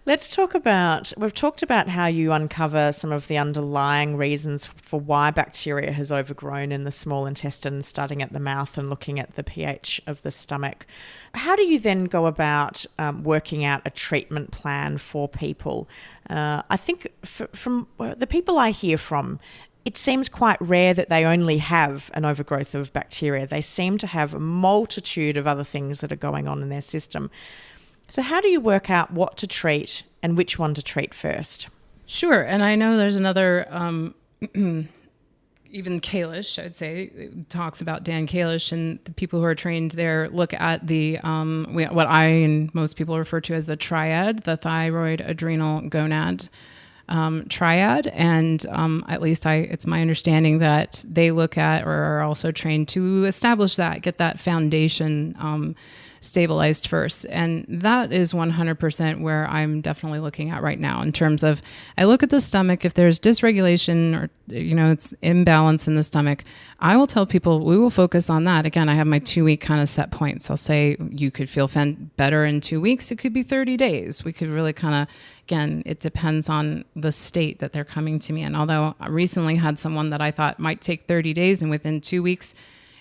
We've talked about how you uncover some of the underlying reasons for why bacteria has overgrown in the small intestine, starting at the mouth and looking at the pH of the stomach. How do you then go about working out a treatment plan for people? I think from the people I hear from, it seems quite rare that they only have an overgrowth of bacteria. They seem to have a multitude of other things that are going on in their system. So how do you work out what to treat and which one to treat first? Sure. And I know there's another, even Kalish, I'd say, talks about Dan Kalish, and the people who are trained there look at the, what I and most people refer to as the triad, the thyroid, adrenal, gonad triad. And at least it's my understanding that they look at, or are also trained to establish that, get that foundation stabilized first. And that is 100% where I'm definitely looking at right now in terms of, I look at the stomach. If there's dysregulation or, it's imbalance in the stomach, I will tell people we will focus on that. Again, I have my 2-week kind of set points. I'll say you could feel better in 2 weeks. It could be 30 days. We could really kind of, again, it depends on the state that they're coming to me in. Although I recently had someone that I thought might take 30 days, and within 2 weeks,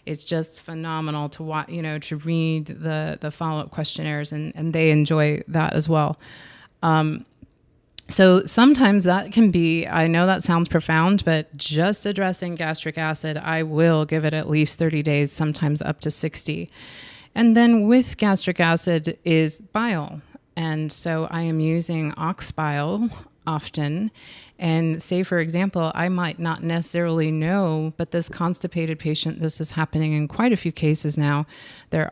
it's just phenomenal to watch, to read the follow-up questionnaires, and they enjoy that as well. So sometimes that can be, I know that sounds profound, but just addressing gastric acid, I will give it at least 30 days, sometimes up to 60. And then with gastric acid is bile. And so I am using ox bile often. And say, for example, I might not necessarily know, but this constipated patient, this is happening in quite a few cases now. They're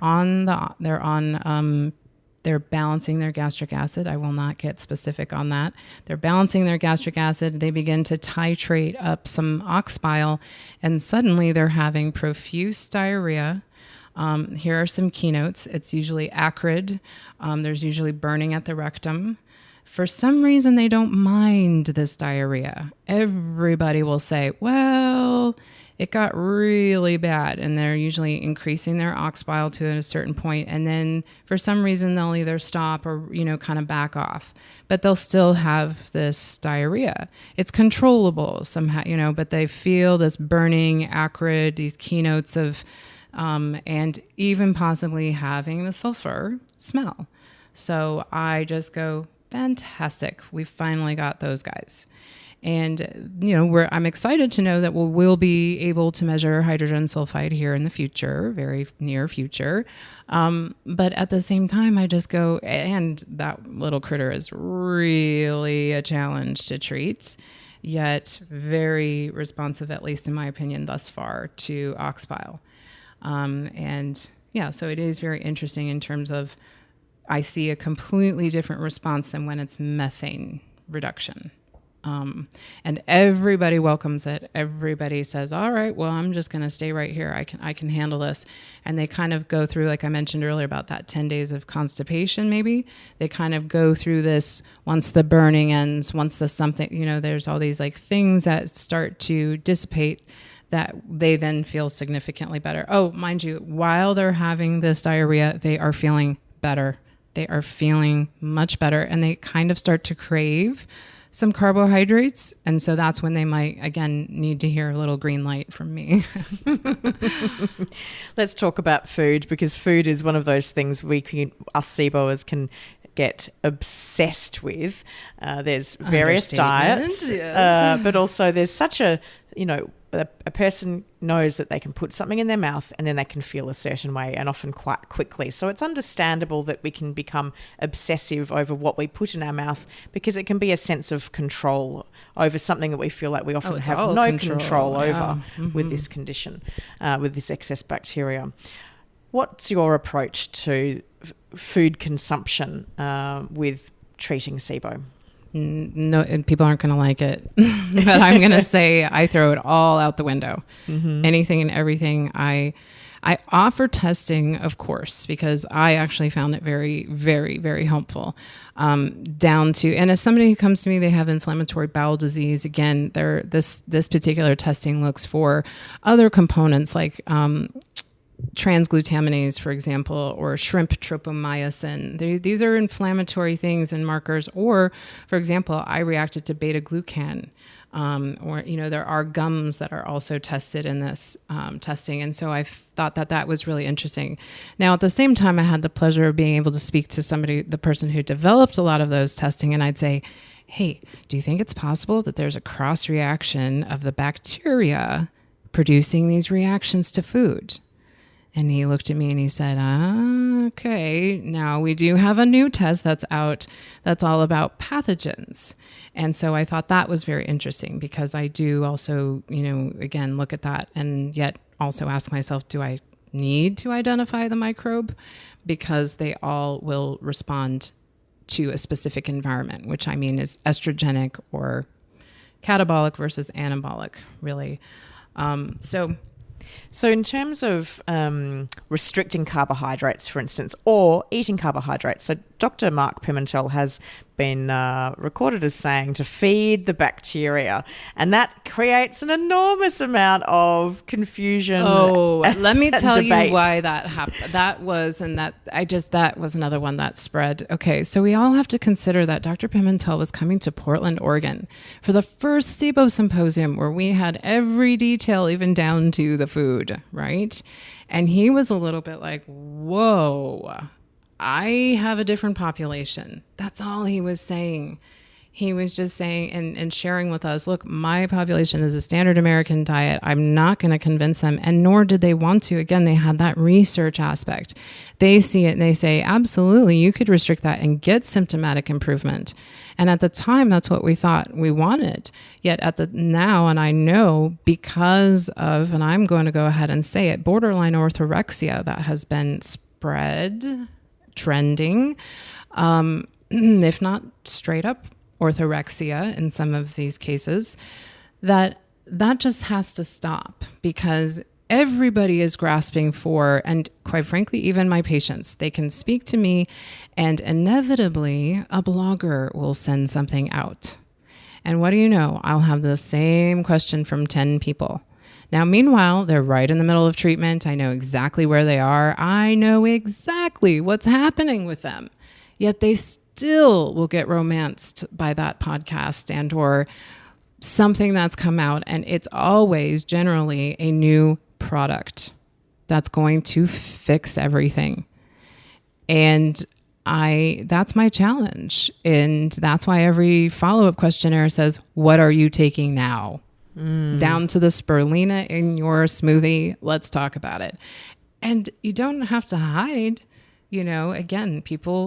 balancing their gastric acid. I will not get specific on that. They're balancing their gastric acid. They begin to titrate up some ox bile, and suddenly they're having profuse diarrhea. Here are some keynotes. It's usually acrid. There's usually burning at the rectum. For some reason, they don't mind this diarrhea. Everybody will say, well, it got really bad, and they're usually increasing their ox bile to a certain point, and then for some reason they'll either stop or kind of back off, but they'll still have this diarrhea. It's controllable somehow, but they feel this burning, acrid, these keynotes of, and even possibly having the sulfur smell. So I just go, fantastic, we finally got those guys. And, I'm excited to know that we'll be able to measure hydrogen sulfide here in the future, very near future. But at the same time, I just go, and that little critter is really a challenge to treat, yet very responsive, at least in my opinion, thus far, to ox bile. So it is very interesting in terms of, I see a completely different response than when it's methane reduction. And everybody welcomes it. Everybody says, all right, well, I'm just going to stay right here. I can handle this. And they kind of go through, like I mentioned earlier about that 10 days of constipation, maybe they kind of go through this once the burning ends, once the something, there's all these like things that start to dissipate, that they then feel significantly better. Oh, mind you, while they're having this diarrhea, they are feeling better. They are feeling much better, and they kind of start to crave some carbohydrates. And so that's when they might, again, need to hear a little green light from me. Let's talk about food, because food is one of those things us SIBOers can get obsessed with. There's various diets, yes. But also there's such a person knows that they can put something in their mouth and then they can feel a certain way, and often quite quickly. So it's understandable that we can become obsessive over what we put in our mouth, because it can be a sense of control over something that we feel like we often have no control over with this condition, with this excess bacteria. What's your approach to food consumption with treating SIBO? No, and people aren't going to like it, but I'm going to say I throw it all out the window. Anything and everything. I offer testing, of course, because I actually found it very, very, very helpful. Down to, and if somebody comes to me, they have inflammatory bowel disease. Again, this particular testing looks for other components like transglutaminase, for example, or shrimp tropomyosin. These are inflammatory things and markers. Or, for example, I reacted to beta glucan. There are gums that are also tested in this testing. And so I thought that was really interesting. Now, at the same time, I had the pleasure of being able to speak to the person who developed a lot of those testing. And I'd say, hey, do you think it's possible that there's a cross reaction of the bacteria producing these reactions to food? And he looked at me and he said, okay, now we do have a new test that's out that's all about pathogens. And so I thought that was very interesting, because I do also, again, look at that and yet also ask myself, do I need to identify the microbe? Because they all will respond to a specific environment, which I mean is estrogenic or catabolic versus anabolic, really. So in terms of restricting carbohydrates, for instance, or eating carbohydrates, so Dr. Mark Pimentel has been recorded as saying to feed the bacteria, and that creates an enormous amount of confusion. Oh, let me tell you why that happened. That was another one that spread. Okay, so we all have to consider that Dr. Pimentel was coming to Portland, Oregon for the first SIBO symposium, where we had every detail, even down to the food, right? And he was a little bit like, whoa, I have a different population. That's all he was saying. He was just saying and sharing with us, look, my population is a standard American diet. I'm not going to convince them. And nor did they want to. Again, they had that research aspect. They see it and they say, absolutely, you could restrict that and get symptomatic improvement. And at the time, that's what we thought we wanted. Yet now, and I know because of, and I'm going to go ahead and say it, borderline orthorexia that has been spread, trending, if not straight up orthorexia in some of these cases, that just has to stop, because everybody is grasping for, and quite frankly, even my patients, they can speak to me and inevitably a blogger will send something out. And what do you know? I'll have the same question from 10 people. Now, meanwhile, they're right in the middle of treatment. I know exactly where they are. I know exactly what's happening with them. Yet they still will get romanced by that podcast and or something that's come out. And it's always generally a new product that's going to fix everything. And that's my challenge. And that's why every follow-up questionnaire says, what are you taking now? Down to the spirulina in your smoothie. Let's talk about it. And you don't have to hide. Again,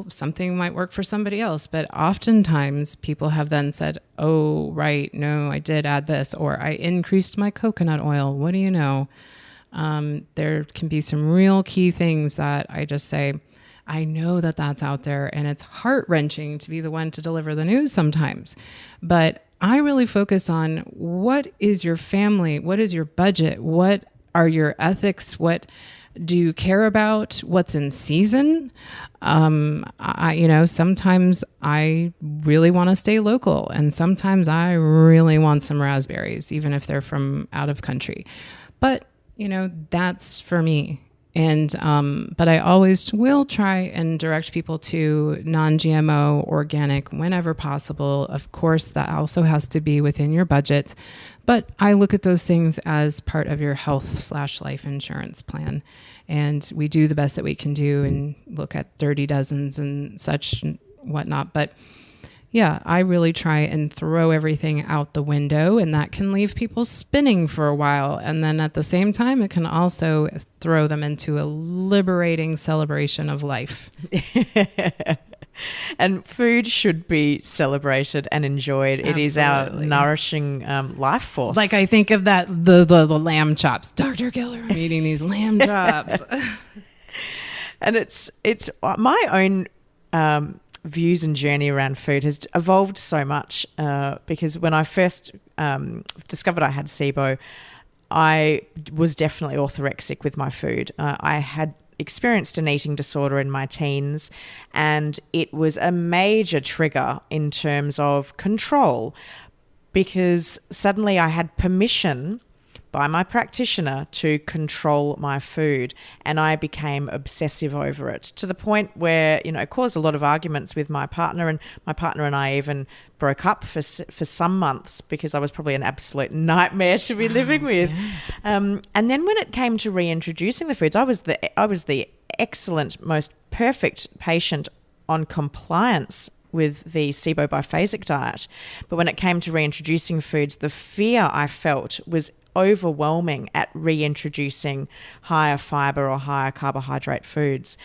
something might work for somebody else, but oftentimes people have then said, oh, right, no, I did add this, or I increased my coconut oil. What do you know? There can be some real key things that I just say, I know that that's out there, and it's heart-wrenching to be the one to deliver the news sometimes. But I really focus on what is your family? What is your budget? What are your ethics? What do you care about? What's in season? Sometimes I really want to stay local, and sometimes I really want some raspberries, even if they're from out of country. But, that's for me. And, but I always will try and direct people to non-GMO, organic, whenever possible. Of course, that also has to be within your budget. But I look at those things as part of your health/life insurance plan. And we do the best that we can do and look at dirty dozens and such and whatnot. But yeah, I really try and throw everything out the window, and that can leave people spinning for a while. And then at the same time, it can also throw them into a liberating celebration of life. And food should be celebrated and enjoyed. Absolutely. It is our nourishing life force. Like I think of that, the lamb chops. Dr. Keller, I'm eating these lamb chops. And it's my own views and journey around food has evolved so much because when I first discovered I had SIBO, I was definitely orthorexic with my food. I had experienced an eating disorder in my teens, and it was a major trigger in terms of control, because suddenly I had permission by my practitioner to control my food, and I became obsessive over it to the point where, it caused a lot of arguments with my partner, and my partner and I even broke up for some months because I was probably an absolute nightmare to be living with. Yeah. And then when it came to reintroducing the foods, I was the excellent, most perfect patient on compliance with the SIBO biphasic diet. But when it came to reintroducing foods, the fear I felt was overwhelming at reintroducing higher fiber or higher carbohydrate foods.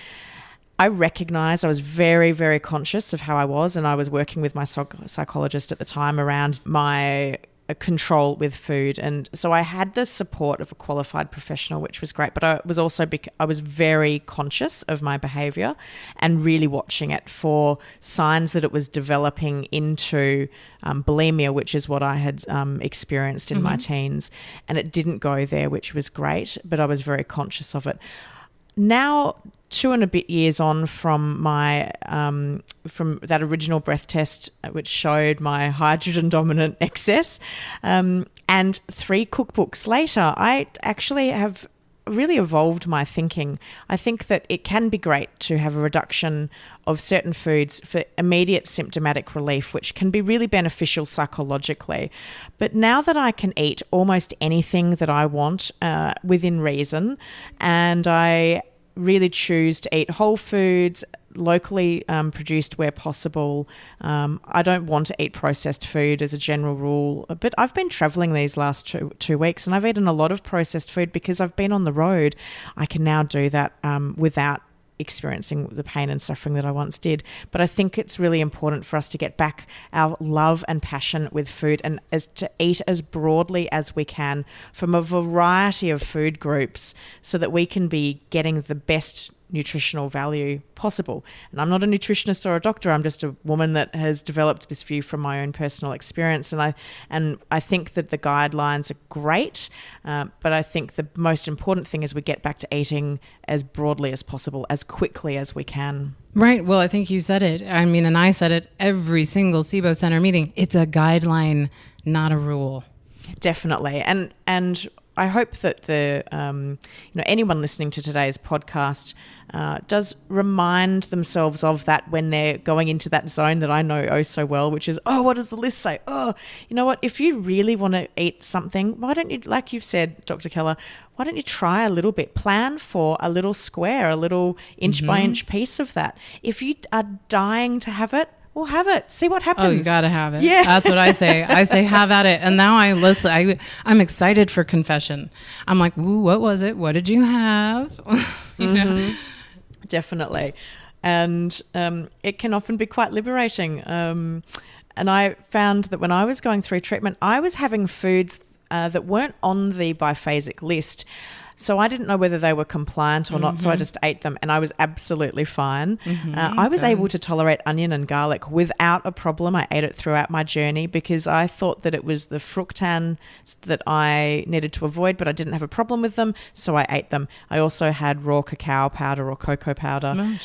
I recognized I was very, very conscious of how I was, and I was working with my psychologist at the time around my control with food. And so I had the support of a qualified professional, which was great, but I was also I was very conscious of my behavior and really watching it for signs that it was developing into bulimia, which is what I had experienced in my teens. And it didn't go there, which was great, but I was very conscious of it. Now, 2 and a bit years on from my from that original breath test, which showed my hydrogen dominant excess, and 3 cookbooks later, I actually have really evolved my thinking. I think that it can be great to have a reduction of certain foods for immediate symptomatic relief, which can be really beneficial psychologically. But now that I can eat almost anything that I want within reason, and I really choose to eat whole foods, locally produced where possible. I don't want to eat processed food as a general rule, but I've been traveling these last two weeks and I've eaten a lot of processed food because I've been on the road. I can now do that without experiencing the pain and suffering that I once did. But I think it's really important for us to get back our love and passion with food and to eat as broadly as we can from a variety of food groups so that we can be getting the best nutritional value possible. And I'm not a nutritionist or a doctor. I'm just a woman that has developed this view from my own personal experience. And I think that the guidelines are great, but I think the most important thing is we get back to eating as broadly as possible, as quickly as we can. Right. Well, I think you said it. I mean, and I said it every single SIBO Center meeting. It's a guideline, not a rule. Definitely. And I hope that anyone listening to today's podcast does remind themselves of that when they're going into that zone that I know oh so well, which is, oh, what does the list say? Oh, you know what? If you really want to eat something, why don't you, like you've said, Dr. Keller, why don't you try a little bit? Plan for a little square, a little inch by inch piece of that. If you are dying to have it, well, have it. See what happens. Oh, you got to have it. Yeah. That's what I say. I say, have at it. And now I listen. I'm excited for confession. I'm like, ooh, what was it? What did you have? You know? Definitely. And it can often be quite liberating. And I found that when I was going through treatment, I was having foods that weren't on the biphasic list. So I didn't know whether they were compliant or not, so I just ate them and I was absolutely fine. I was able to tolerate onion and garlic without a problem. I ate it throughout my journey because I thought that it was the fructans that I needed to avoid, but I didn't have a problem with them, so I ate them. I also had raw cacao powder or cocoa powder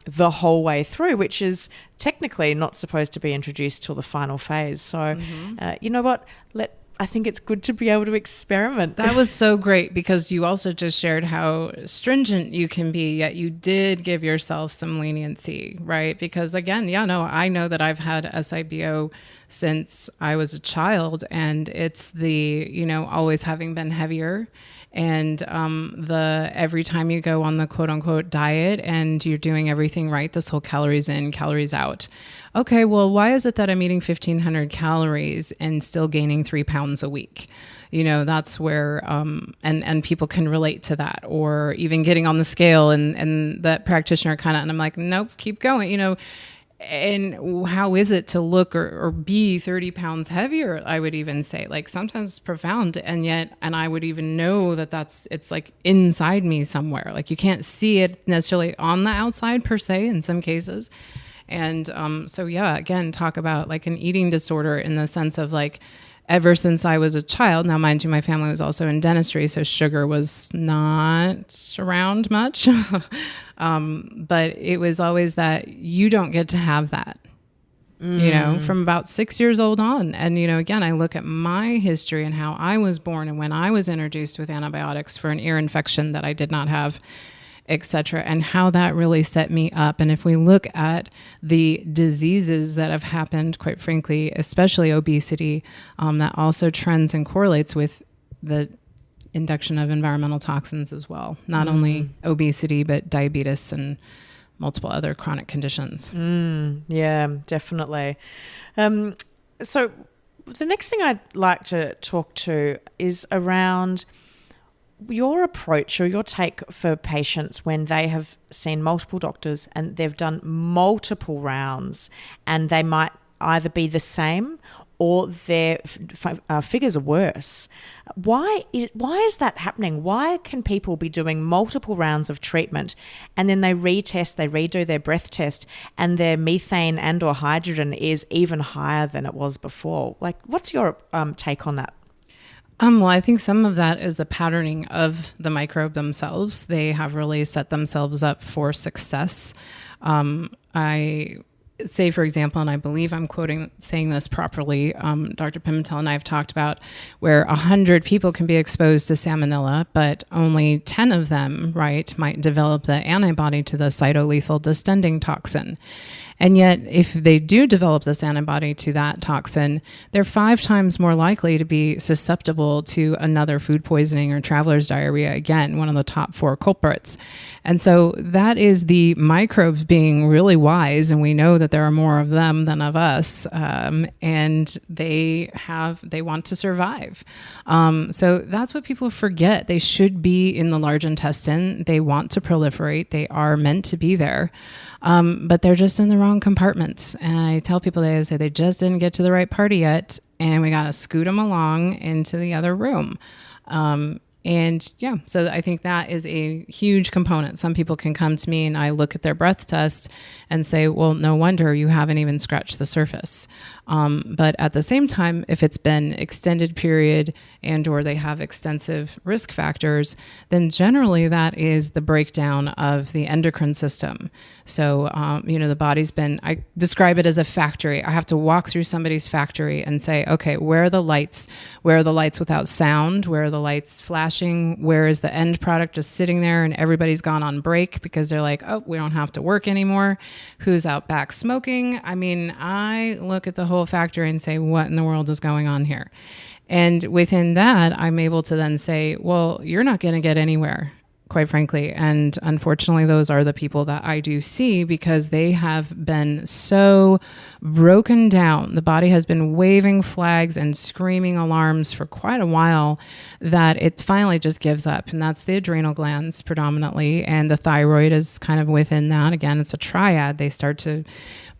the whole way through, which is technically not supposed to be introduced till the final phase. So you know what? I think it's good to be able to experiment. That was so great because you also just shared how stringent you can be, yet you did give yourself some leniency, right? Because again, I know that I've had SIBO since I was a child, and it's the, always having been heavier. And every time you go on the quote unquote diet and you're doing everything right, this whole calories in, calories out. Okay, well, why is it that I'm eating 1,500 calories and still gaining 3 pounds a week? That's where, and people can relate to that, or even getting on the scale and that practitioner and I'm like, nope, keep going, and how is it to look or be 30 pounds heavier? I would even say, like, sometimes it's profound, and I would even know that it's like inside me somewhere. Like, you can't see it necessarily on the outside per se in some cases. And so again, talk about like an eating disorder in the sense of like, ever since I was a child. Now, mind you, my family was also in dentistry, so sugar was not around much. But it was always that you don't get to have that, from about 6 years old on. And, again, I look at my history and how I was born and when I was introduced with antibiotics for an ear infection that I did not have, etc., and how that really set me up. And if we look at the diseases that have happened, quite frankly, especially obesity, that also trends and correlates with the induction of environmental toxins as well. Not only obesity, but diabetes and multiple other chronic conditions. Yeah, definitely. So the next thing I'd like to talk to is around your approach or your take for patients when they have seen multiple doctors and they've done multiple rounds and they might either be the same or their figures are worse. Why is that happening? Why can people be doing multiple rounds of treatment and then they retest, they redo their breath test and their methane and or hydrogen is even higher than it was before? Like, what's your take on that? Well, I think some of that is the patterning of the microbe themselves. They have really set themselves up for success. say, for example, and I believe I'm saying this properly, Dr. Pimentel and I have talked about where 100 people can be exposed to salmonella, but only 10 of them, right, might develop the antibody to the cytolethal distending toxin. And yet, if they do develop this antibody to that toxin, they're 5 times more likely to be susceptible to another food poisoning or traveler's diarrhea, again, one of the top 4 culprits. And so that is the microbes being really wise, and we know that there are more of them than of us, and they want to survive. So that's what people forget. They should be in the large intestine. They want to proliferate. They are meant to be there, but they're just in the wrong compartments. And I tell people, they say they just didn't get to the right party yet, and we got to scoot them along into the other room. And yeah, so I think that is a huge component. Some people can come to me and I look at their breath test and say, well, no wonder you haven't even scratched the surface. But at the same time, if it's been extended period and or they have extensive risk factors, then generally that is the breakdown of the endocrine system. So, the body's I describe it as a factory. I have to walk through somebody's factory and say, okay, where are the lights? Where are the lights without sound? Where are the lights flashing? Where is the end product just sitting there and everybody's gone on break because they're like, oh, we don't have to work anymore. Who's out back smoking? I mean, I look at the whole factory and say, what in the world is going on here? And within that, I'm able to then say, well, you're not going to get anywhere, quite frankly. And unfortunately, those are the people that I do see because they have been so broken down. The body has been waving flags and screaming alarms for quite a while that it finally just gives up. And that's the adrenal glands predominantly. And the thyroid is kind of within that. Again, it's a triad. They start to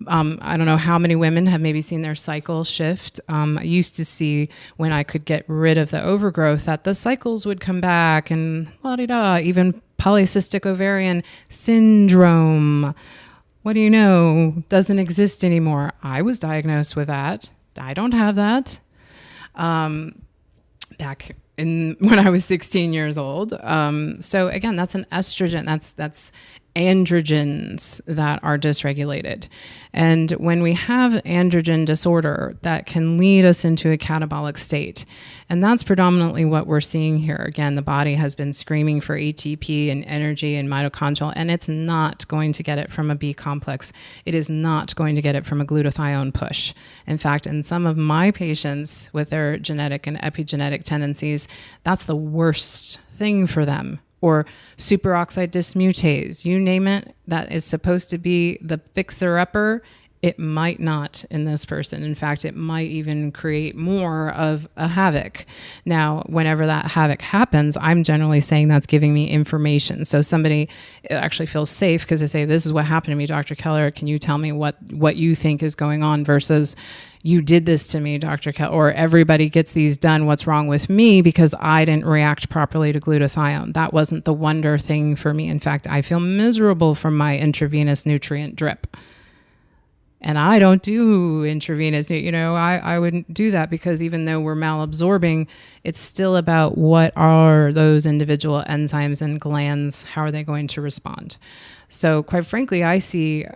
I don't know how many women have maybe seen their cycle shift. I used to see when I could get rid of the overgrowth that the cycles would come back and la-di-da, even polycystic ovarian syndrome. What do you know? Doesn't exist anymore. I was diagnosed with that. I don't have that. Back when I was 16 years old. So again, that's an estrogen. That's androgens that are dysregulated. And when we have androgen disorder, that can lead us into a catabolic state. And that's predominantly what we're seeing here. Again, the body has been screaming for ATP and energy and mitochondrial, and it's not going to get it from a B complex. It is not going to get it from a glutathione push. In fact, in some of my patients with their genetic and epigenetic tendencies, that's the worst thing for them. Or superoxide dismutase, you name it, that is supposed to be the fixer-upper, it might not in this person. In fact, it might even create more of a havoc. Now, whenever that havoc happens, I'm generally saying that's giving me information. So somebody actually feels safe because they say, this is what happened to me, Dr. Keller. Can you tell me what you think is going on versus you did this to me, Dr. Keller, or everybody gets these done. What's wrong with me because I didn't react properly to glutathione? That wasn't the wonder thing for me. In fact, I feel miserable from my intravenous nutrient drip. And I don't do intravenous, I wouldn't do that because even though we're malabsorbing, it's still about what are those individual enzymes and glands, how are they going to respond? So quite frankly, I see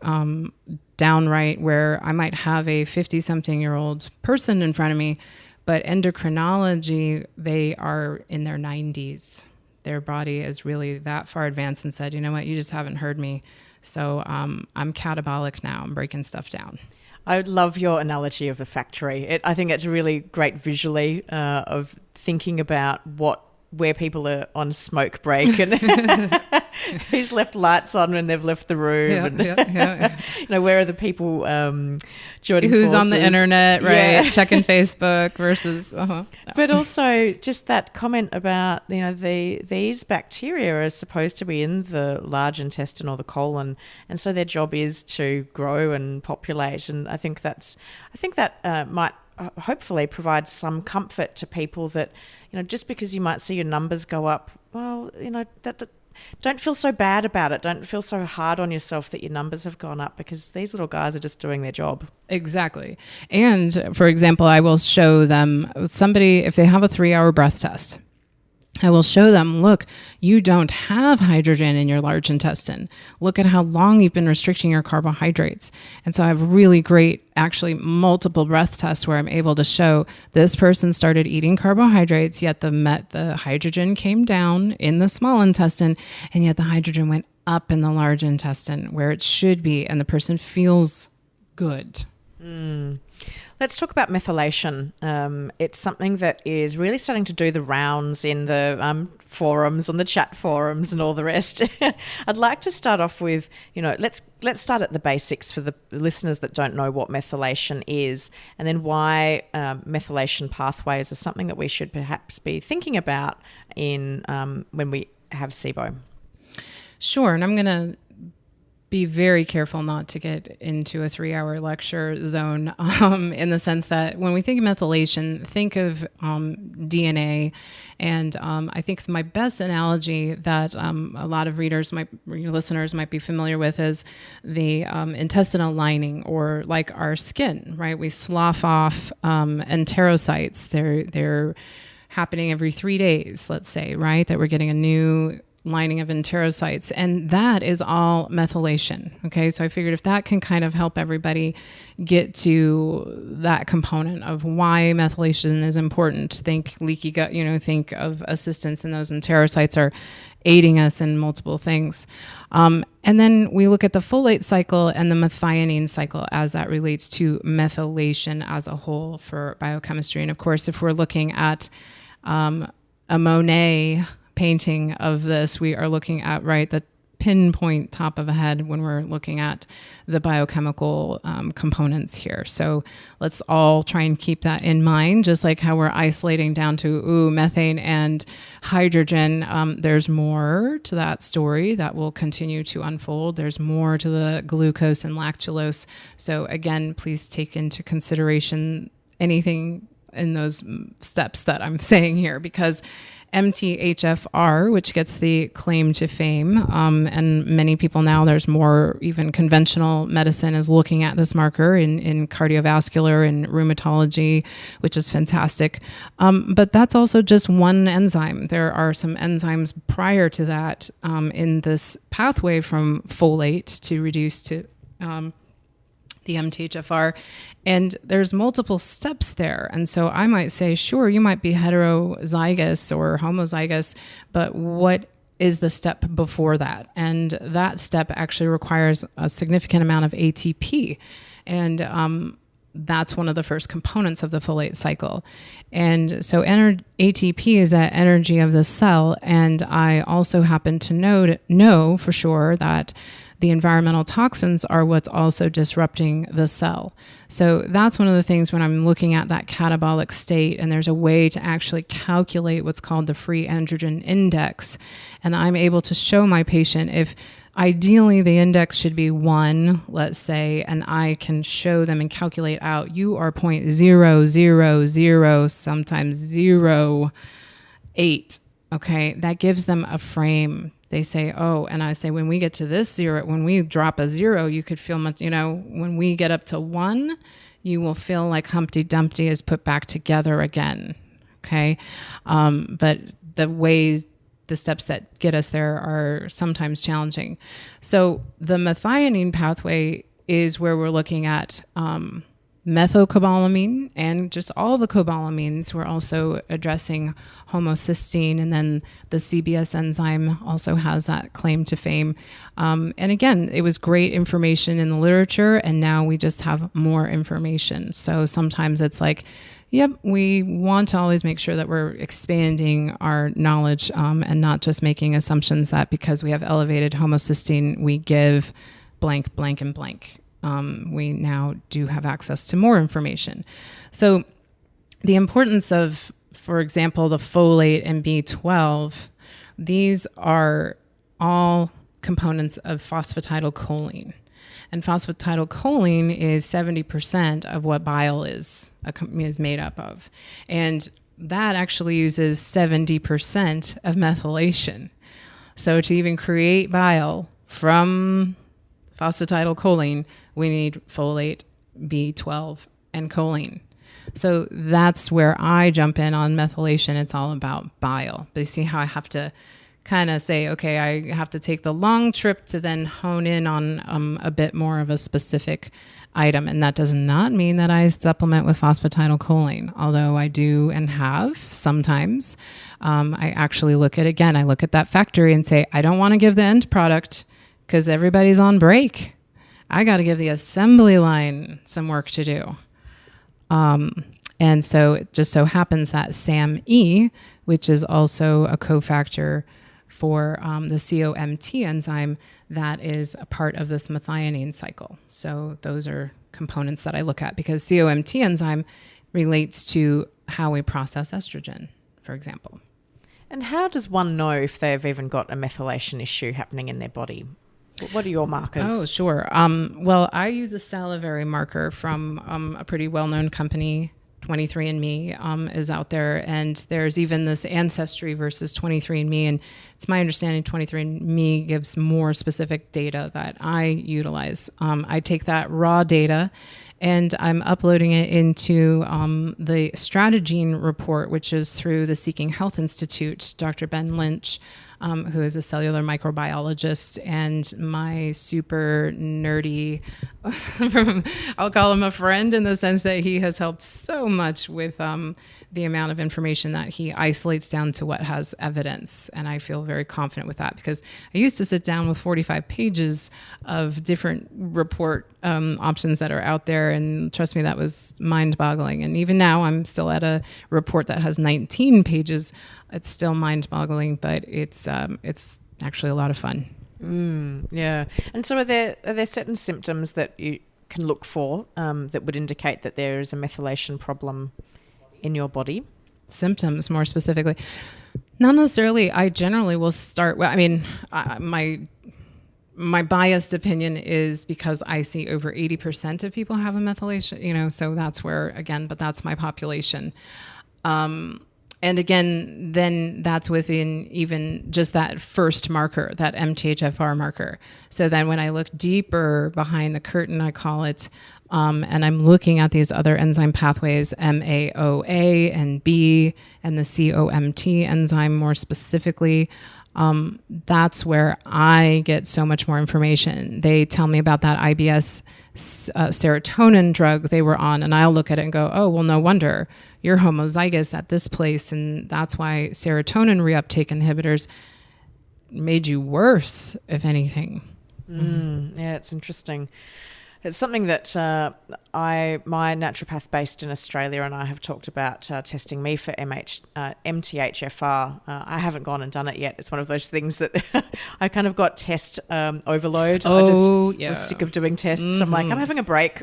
downright where I might have a 50-something-year-old person in front of me, but endocrinology, they are in their 90s. Their body is really that far advanced and said, you know what, you just haven't heard me. So I'm catabolic now. I'm breaking stuff down. I love your analogy of the factory. I think it's really great visually of thinking about where people are on smoke break and who's left lights on when they've left the room. Where are the people joining who's forces? On the internet, right? Checking Facebook versus. But also just that comment about these bacteria are supposed to be in the large intestine or the colon, and so their job is to grow and populate. And I think that might hopefully provide some comfort to people that, just because you might see your numbers go up, well, don't feel so bad about it. Don't feel so hard on yourself that your numbers have gone up because these little guys are just doing their job. Exactly. And for example, I will show them somebody, if they have a 3-hour breath test, I will show them, look, you don't have hydrogen in your large intestine. Look at how long you've been restricting your carbohydrates. And so I have really great, actually multiple breath tests where I'm able to show this person started eating carbohydrates, yet the hydrogen came down in the small intestine, and yet the hydrogen went up in the large intestine where it should be, and the person feels good. Let's talk about methylation. It's something that is really starting to do the rounds in the forums, on the chat forums and all the rest. I'd like to start off with, let's start at the basics for the listeners that don't know what methylation is, and then why methylation pathways are something that we should perhaps be thinking about in when we have SIBO. Sure, and I'm going to be very careful not to get into a 3-hour lecture zone in the sense that when we think of methylation, think of DNA. And I think my best analogy that a lot of listeners might be familiar with is the intestinal lining, or like our skin, right? We slough off enterocytes. They're happening every 3 days, let's say, right? That we're getting a new lining of enterocytes, and that is all methylation. Okay, so I figured if that can kind of help everybody get to that component of why methylation is important, think leaky gut, think of assistance in those enterocytes are aiding us in multiple things. And then we look at the folate cycle and the methionine cycle as that relates to methylation as a whole for biochemistry. And of course, if we're looking at a Monet painting of this, we are looking at the pinpoint top of a head when we're looking at the biochemical components here. So let's all try and keep that in mind, just like how we're isolating down to methane and hydrogen. There's more to that story that will continue to unfold. There's more to the glucose and lactulose. So again, please take into consideration anything in those steps that I'm saying here, because MTHFR, which gets the claim to fame, and many people now, there's more, even conventional medicine is looking at this marker in cardiovascular and rheumatology, which is fantastic. But that's also just one enzyme. There are some enzymes prior to that in this pathway from folate to reduce to the MTHFR, and there's multiple steps there. And so I might say, sure, you might be heterozygous or homozygous, but what is the step before that? And that step actually requires a significant amount of ATP. And that's one of the first components of the folate cycle. And so ATP is that energy of the cell. And I also happen to know for sure that the environmental toxins are what's also disrupting the cell. So that's one of the things when I'm looking at that catabolic state, and there's a way to actually calculate what's called the free androgen index. And I'm able to show my patient if ideally the index should be 1, let's say, and I can show them and calculate out, you are 0.000, sometimes 0.8. Okay, that gives them a frame. They say, and I say, when we get to this 0, when we drop a 0, you could feel much, when we get up to 1, you will feel like Humpty Dumpty is put back together again. Okay. But the steps that get us there are sometimes challenging. So the methionine pathway is where we're looking at methylcobalamin and just all the cobalamines. We're also addressing homocysteine, and then the CBS enzyme also has that claim to fame. And again, it was great information in the literature, and now we just have more information. So sometimes it's like, yep, we want to always make sure that we're expanding our knowledge and not just making assumptions that because we have elevated homocysteine, we give blank, blank, and blank. We now do have access to more information. So the importance of, for example, the folate and B12, these are all components of phosphatidylcholine. And phosphatidylcholine is 70% of what bile is made up of. And that actually uses 70% of methylation. So to even create bile from phosphatidylcholine, we need folate, B12, and choline. So that's where I jump in on methylation. It's all about bile. But you see how I have to kind of say, okay, I have to take the long trip to then hone in on a bit more of a specific item. And that does not mean that I supplement with phosphatidylcholine, although I do and have sometimes. I actually I look at that factory and say, I don't want to give the end product because everybody's on break. I got to give the assembly line some work to do. And so it just so happens that SAMe, which is also a cofactor for the COMT enzyme, that is a part of this methionine cycle. So those are components that I look at because COMT enzyme relates to how we process estrogen, for example. And how does one know if they've even got a methylation issue happening in their body? What are your markers? Oh, sure. Well, I use a salivary marker from a pretty well-known company. 23andMe is out there, and there's even this Ancestry versus 23andMe, and it's my understanding 23andMe gives more specific data that I utilize. I take that raw data and I'm uploading it into the Strategene report, which is through the Seeking Health Institute, Dr. Ben Lynch, who is a cellular microbiologist and my super nerdy, I'll call him a friend in the sense that he has helped so much with the amount of information that he isolates down to what has evidence. And I feel very confident with that because I used to sit down with 45 pages of different report options that are out there. And trust me, that was mind-boggling. And even now I'm still at a report that has 19 pages. It's still mind-boggling, but it's actually a lot of fun. Yeah. And so are there certain symptoms that you can look for that would indicate that there is a methylation problem in your body? Symptoms, more specifically? Not necessarily. I generally will start, my biased opinion is because I see over 80% of people have a methylation, so that's where, again, but that's my population. And again, then that's within even just that first marker, that MTHFR marker. So then when I look deeper behind the curtain, I call it, and I'm looking at these other enzyme pathways, MAOA and B, and the COMT enzyme more specifically, that's where I get so much more information. They tell me about that IBS serotonin drug they were on, and I'll look at it and go, oh, well, no wonder you're homozygous at this place, and that's why serotonin reuptake inhibitors made you worse, if anything. Yeah, it's interesting. It's something that my naturopath based in Australia and I have talked about testing me for MTHFR. I haven't gone and done it yet. It's one of those things that I kind of got test overload. I was sick of doing tests. Mm-hmm. I'm like, I'm having a break.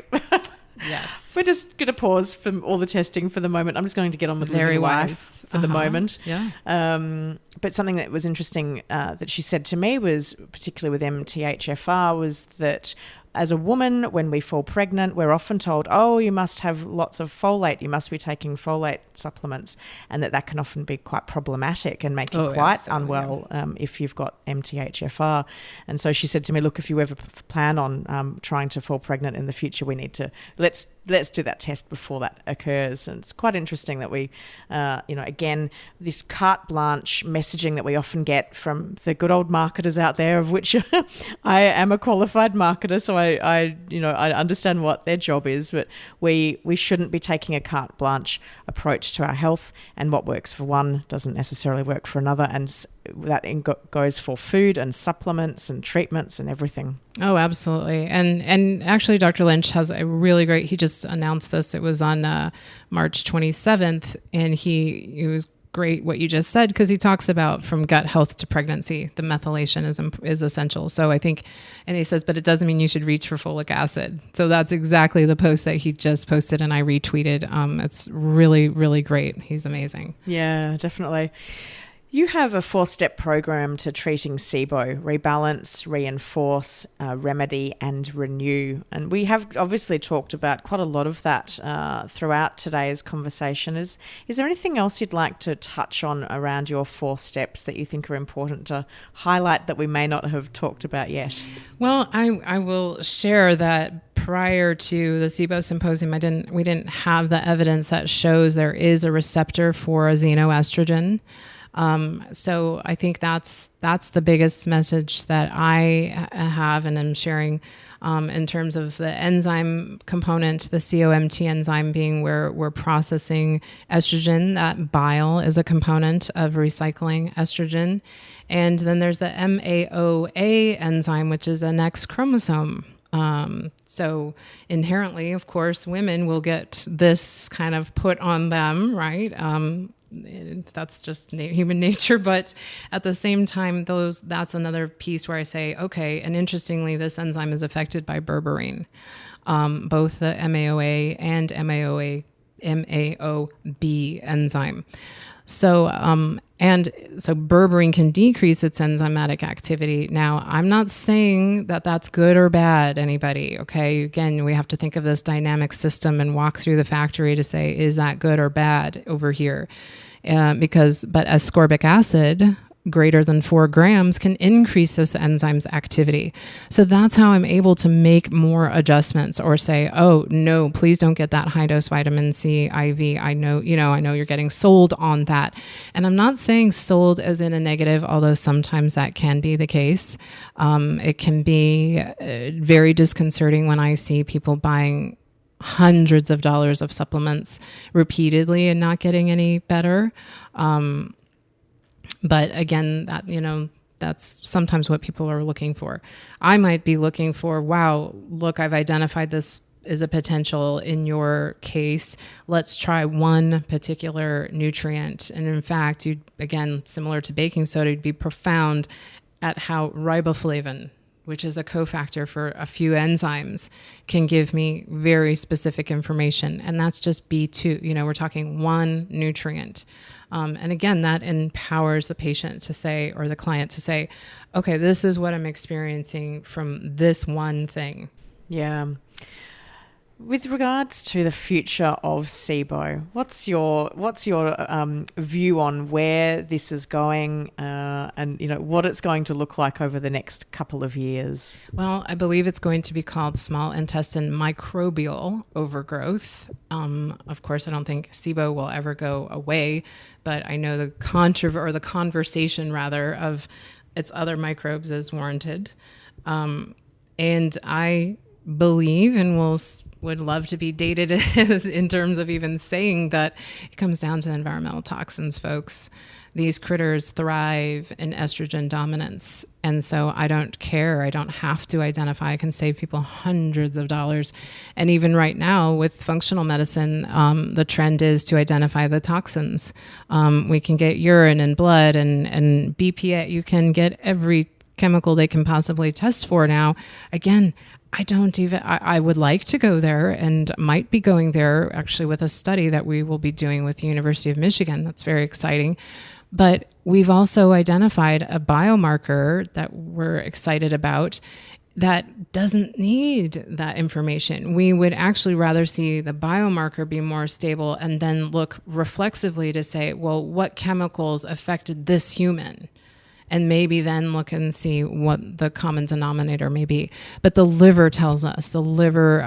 Yes. We're just going to pause from all the testing for the moment. I'm just going to get on with living life for the moment. Yeah. But something that was interesting that she said to me was, particularly with MTHFR, was that as a woman, when we fall pregnant, we're often told, oh, you must have lots of folate. You must be taking folate supplements, and that can often be quite problematic and make you quite unwell if you've got MTHFR. And so she said to me, look, if you ever plan on trying to fall pregnant in the future, we need to let's do that test before that occurs. And it's quite interesting that we, again, this carte blanche messaging that we often get from the good old marketers out there, of which I am a qualified marketer, so I understand what their job is, but we shouldn't be taking a carte blanche approach to our health, and what works for one doesn't necessarily work for another, and that goes for food and supplements and treatments and everything. Oh, absolutely. And actually, Dr. Lynch has a really great, he just announced this. It was on March 27th, and it was great what you just said, because he talks about from gut health to pregnancy, the methylation is essential. So I think, and he says, but it doesn't mean you should reach for folic acid. So that's exactly the post that he just posted and I retweeted. It's really, really great. He's amazing. Yeah, definitely. You have a 4-step program to treating SIBO: rebalance, reinforce, remedy, and renew. And we have obviously talked about quite a lot of that throughout today's conversation. Is there anything else you'd like to touch on around your 4 steps that you think are important to highlight that we may not have talked about yet? Well, I will share that prior to the SIBO symposium, we didn't have the evidence that shows there is a receptor for a xenoestrogen. So I think that's the biggest message that I have and am sharing in terms of the enzyme component, the COMT enzyme being where we're processing estrogen. That bile is a component of recycling estrogen. And then there's the MAOA enzyme, which is an X chromosome. So inherently, of course, women will get this kind of put on them, right? That's just human nature. But at the same time, that's another piece where I say, okay, and interestingly, this enzyme is affected by berberine, both the MAOA and MAOB enzyme. So, so berberine can decrease its enzymatic activity. Now, I'm not saying that that's good or bad, anybody, okay? Again, we have to think of this dynamic system and walk through the factory to say, is that good or bad over here? But ascorbic acid greater than 4 grams can increase this enzyme's activity. So that's how I'm able to make more adjustments or say, oh, no, please don't get that high dose vitamin C IV. I know you're getting sold on that. And I'm not saying sold as in a negative, although sometimes that can be the case. It can be very disconcerting when I see people buying hundreds of dollars of supplements repeatedly and not getting any better. But again, that's sometimes what people are looking for. I might be looking for, wow, look, I've identified this as a potential in your case. Let's try one particular nutrient. And in fact, again, similar to baking soda, you'd be profound at how riboflavin, which is a cofactor for a few enzymes, can give me very specific information. And that's just B2. We're talking one nutrient. And again, that empowers the patient to say, or the client to say, okay, this is what I'm experiencing from this one thing. Yeah. With regards to the future of SIBO, what's your view on where this is going, and what it's going to look like over the next couple of years? Well, I believe it's going to be called small intestine microbial overgrowth. Of course, I don't think SIBO will ever go away, but I know the conversation rather of its other microbes is warranted, and I believe and would love to be dated in terms of even saying that it comes down to the environmental toxins, folks. These critters thrive in estrogen dominance. And so I don't care. I don't have to identify. I can save people hundreds of dollars. And even right now with functional medicine, the trend is to identify the toxins. We can get urine and blood and BPA. You can get every chemical they can possibly test for now. Again, I would like to go there and might be going there actually with a study that we will be doing with the University of Michigan. That's very exciting. But we've also identified a biomarker that we're excited about that doesn't need that information. We would actually rather see the biomarker be more stable and then look reflexively to say, well, what chemicals affected this human? And maybe then look and see what the common denominator may be. But the liver tells us. The liver,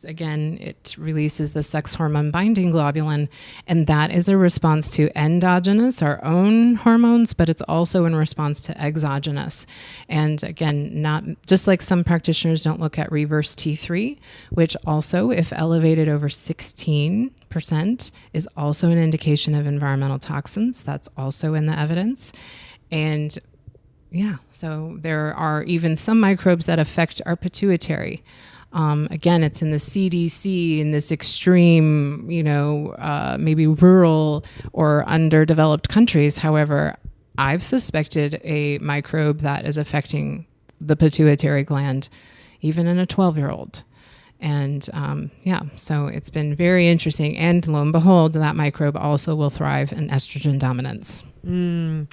again, it releases the sex hormone binding globulin, and that is a response to endogenous, our own hormones, but it's also in response to exogenous. And again, not just like some practitioners don't look at reverse T3, which also, if elevated over 16%, is also an indication of environmental toxins. That's also in the evidence. And yeah, so there are even some microbes that affect our pituitary. Again, it's in the CDC, in this extreme, maybe rural or underdeveloped countries. However, I've suspected a microbe that is affecting the pituitary gland, even in a 12-year-old. And so it's been very interesting. And lo and behold, that microbe also will thrive in estrogen dominance. And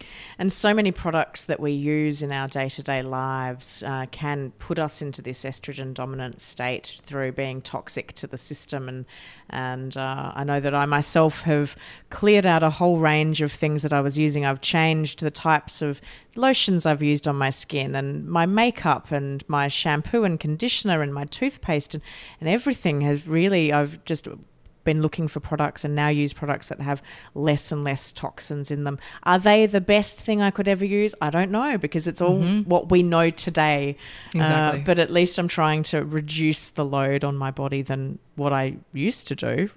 so many products that we use in our day-to-day lives can put us into this estrogen dominant state through being toxic to the system. And I know that I myself have cleared out a whole range of things that I was using. I've changed the types of lotions I've used on my skin and my makeup and my shampoo and conditioner and my toothpaste and everything has really, I've just been looking for products and now use products that have less and less toxins in them. Are they the best thing I could ever use? I don't know, because it's all what we know today. Exactly. But at least I'm trying to reduce the load on my body than what I used to do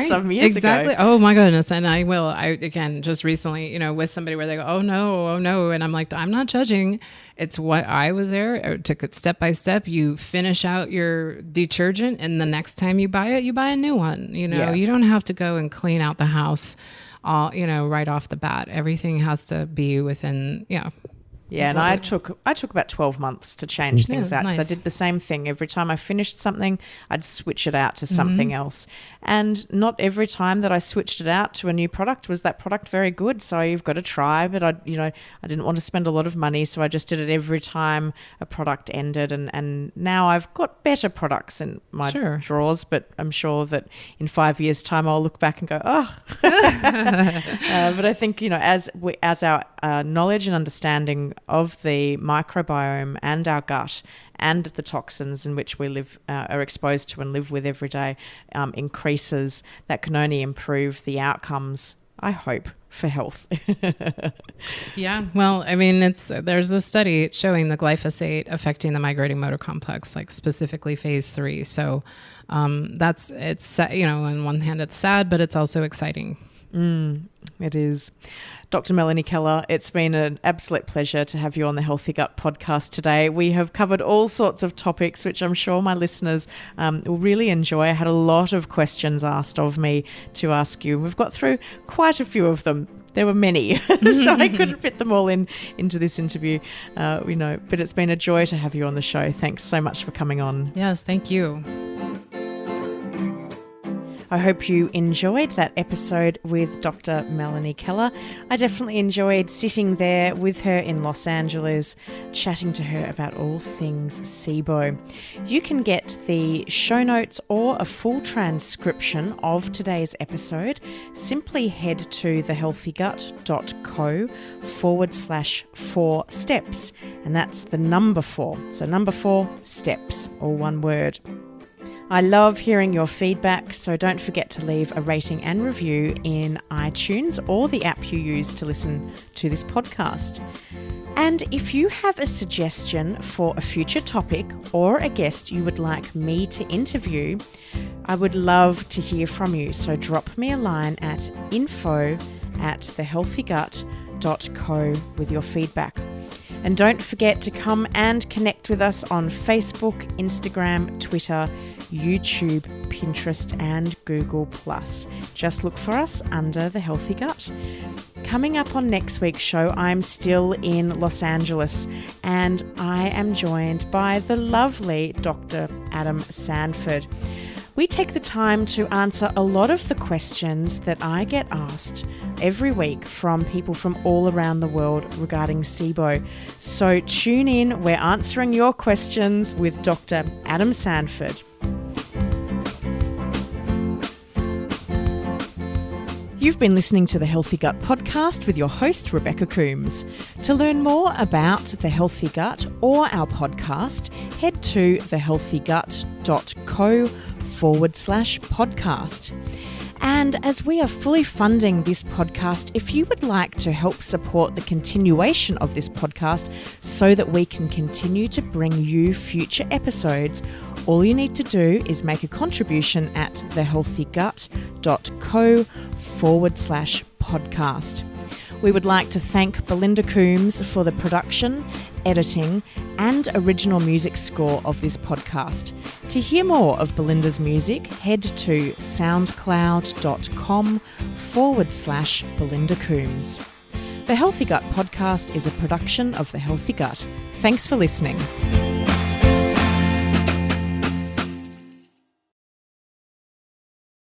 some years ago. Oh my goodness. And I again, just recently, with somebody where they go, oh no. And I'm like, I'm not judging. It's what I was there. I took it step by step. You finish out your detergent and the next time you buy it, you buy a new one. You don't have to go and clean out the house, right off the bat. Everything has to be within, Yeah, and I took about 12 months to change things out. Nice. So I did the same thing. Every time I finished something, I'd switch it out to something else. And not every time that I switched it out to a new product was that product very good. So you've got to try, but I didn't want to spend a lot of money, so I just did it every time a product ended. And now I've got better products in my drawers, but I'm sure that in 5 years' time I'll look back and go, oh. But I think, as our knowledge and understanding of the microbiome and our gut and the toxins in which we live are exposed to and live with every day increases, that can only improve the outcomes, I hope, for health. Yeah. Well, I mean, there's a study showing the glyphosate affecting the migrating motor complex, like specifically phase 3. So on one hand it's sad, but it's also exciting. It is. Dr. Melanie Keller, it's been an absolute pleasure to have you on the Healthy Gut podcast today. We have covered all sorts of topics, which I'm sure my listeners will really enjoy. I had a lot of questions asked of me to ask you. We've got through quite a few of them. There were many, so I couldn't fit them all into this interview, but it's been a joy to have you on the show. Thanks so much for coming on. Yes, thank you. I hope you enjoyed that episode with Dr. Melanie Keller. I definitely enjoyed sitting there with her in Los Angeles, chatting to her about all things SIBO. You can get the show notes or a full transcription of today's episode. Simply head to thehealthygut.co/4 steps. And that's the number 4. So number 4 steps, all one word. I love hearing your feedback, so don't forget to leave a rating and review in iTunes or the app you use to listen to this podcast. And if you have a suggestion for a future topic or a guest you would like me to interview, I would love to hear from you. So drop me a line at info@thehealthygut.co with your feedback. And don't forget to come and connect with us on Facebook, Instagram, Twitter, YouTube, Pinterest, and Google+. Just look for us under The Healthy Gut. Coming up on next week's show, I'm still in Los Angeles and I am joined by the lovely Dr. Adam Sanford. We take the time to answer a lot of the questions that I get asked every week from people from all around the world regarding SIBO. So tune in, we're answering your questions with Dr. Adam Sanford. You've been listening to the Healthy Gut podcast with your host, Rebecca Coombs. To learn more about the Healthy Gut or our podcast, head to thehealthygut.co/podcast. And as we are fully funding this podcast, if you would like to help support the continuation of this podcast so that we can continue to bring you future episodes, all you need to do is make a contribution at thehealthygut.co/podcast. We would like to thank Belinda Coombs for the production, editing, and original music score of this podcast. To hear more of Belinda's music, head to soundcloud.com/Belinda Coombs. The Healthy Gut podcast is a production of The Healthy Gut. Thanks for listening.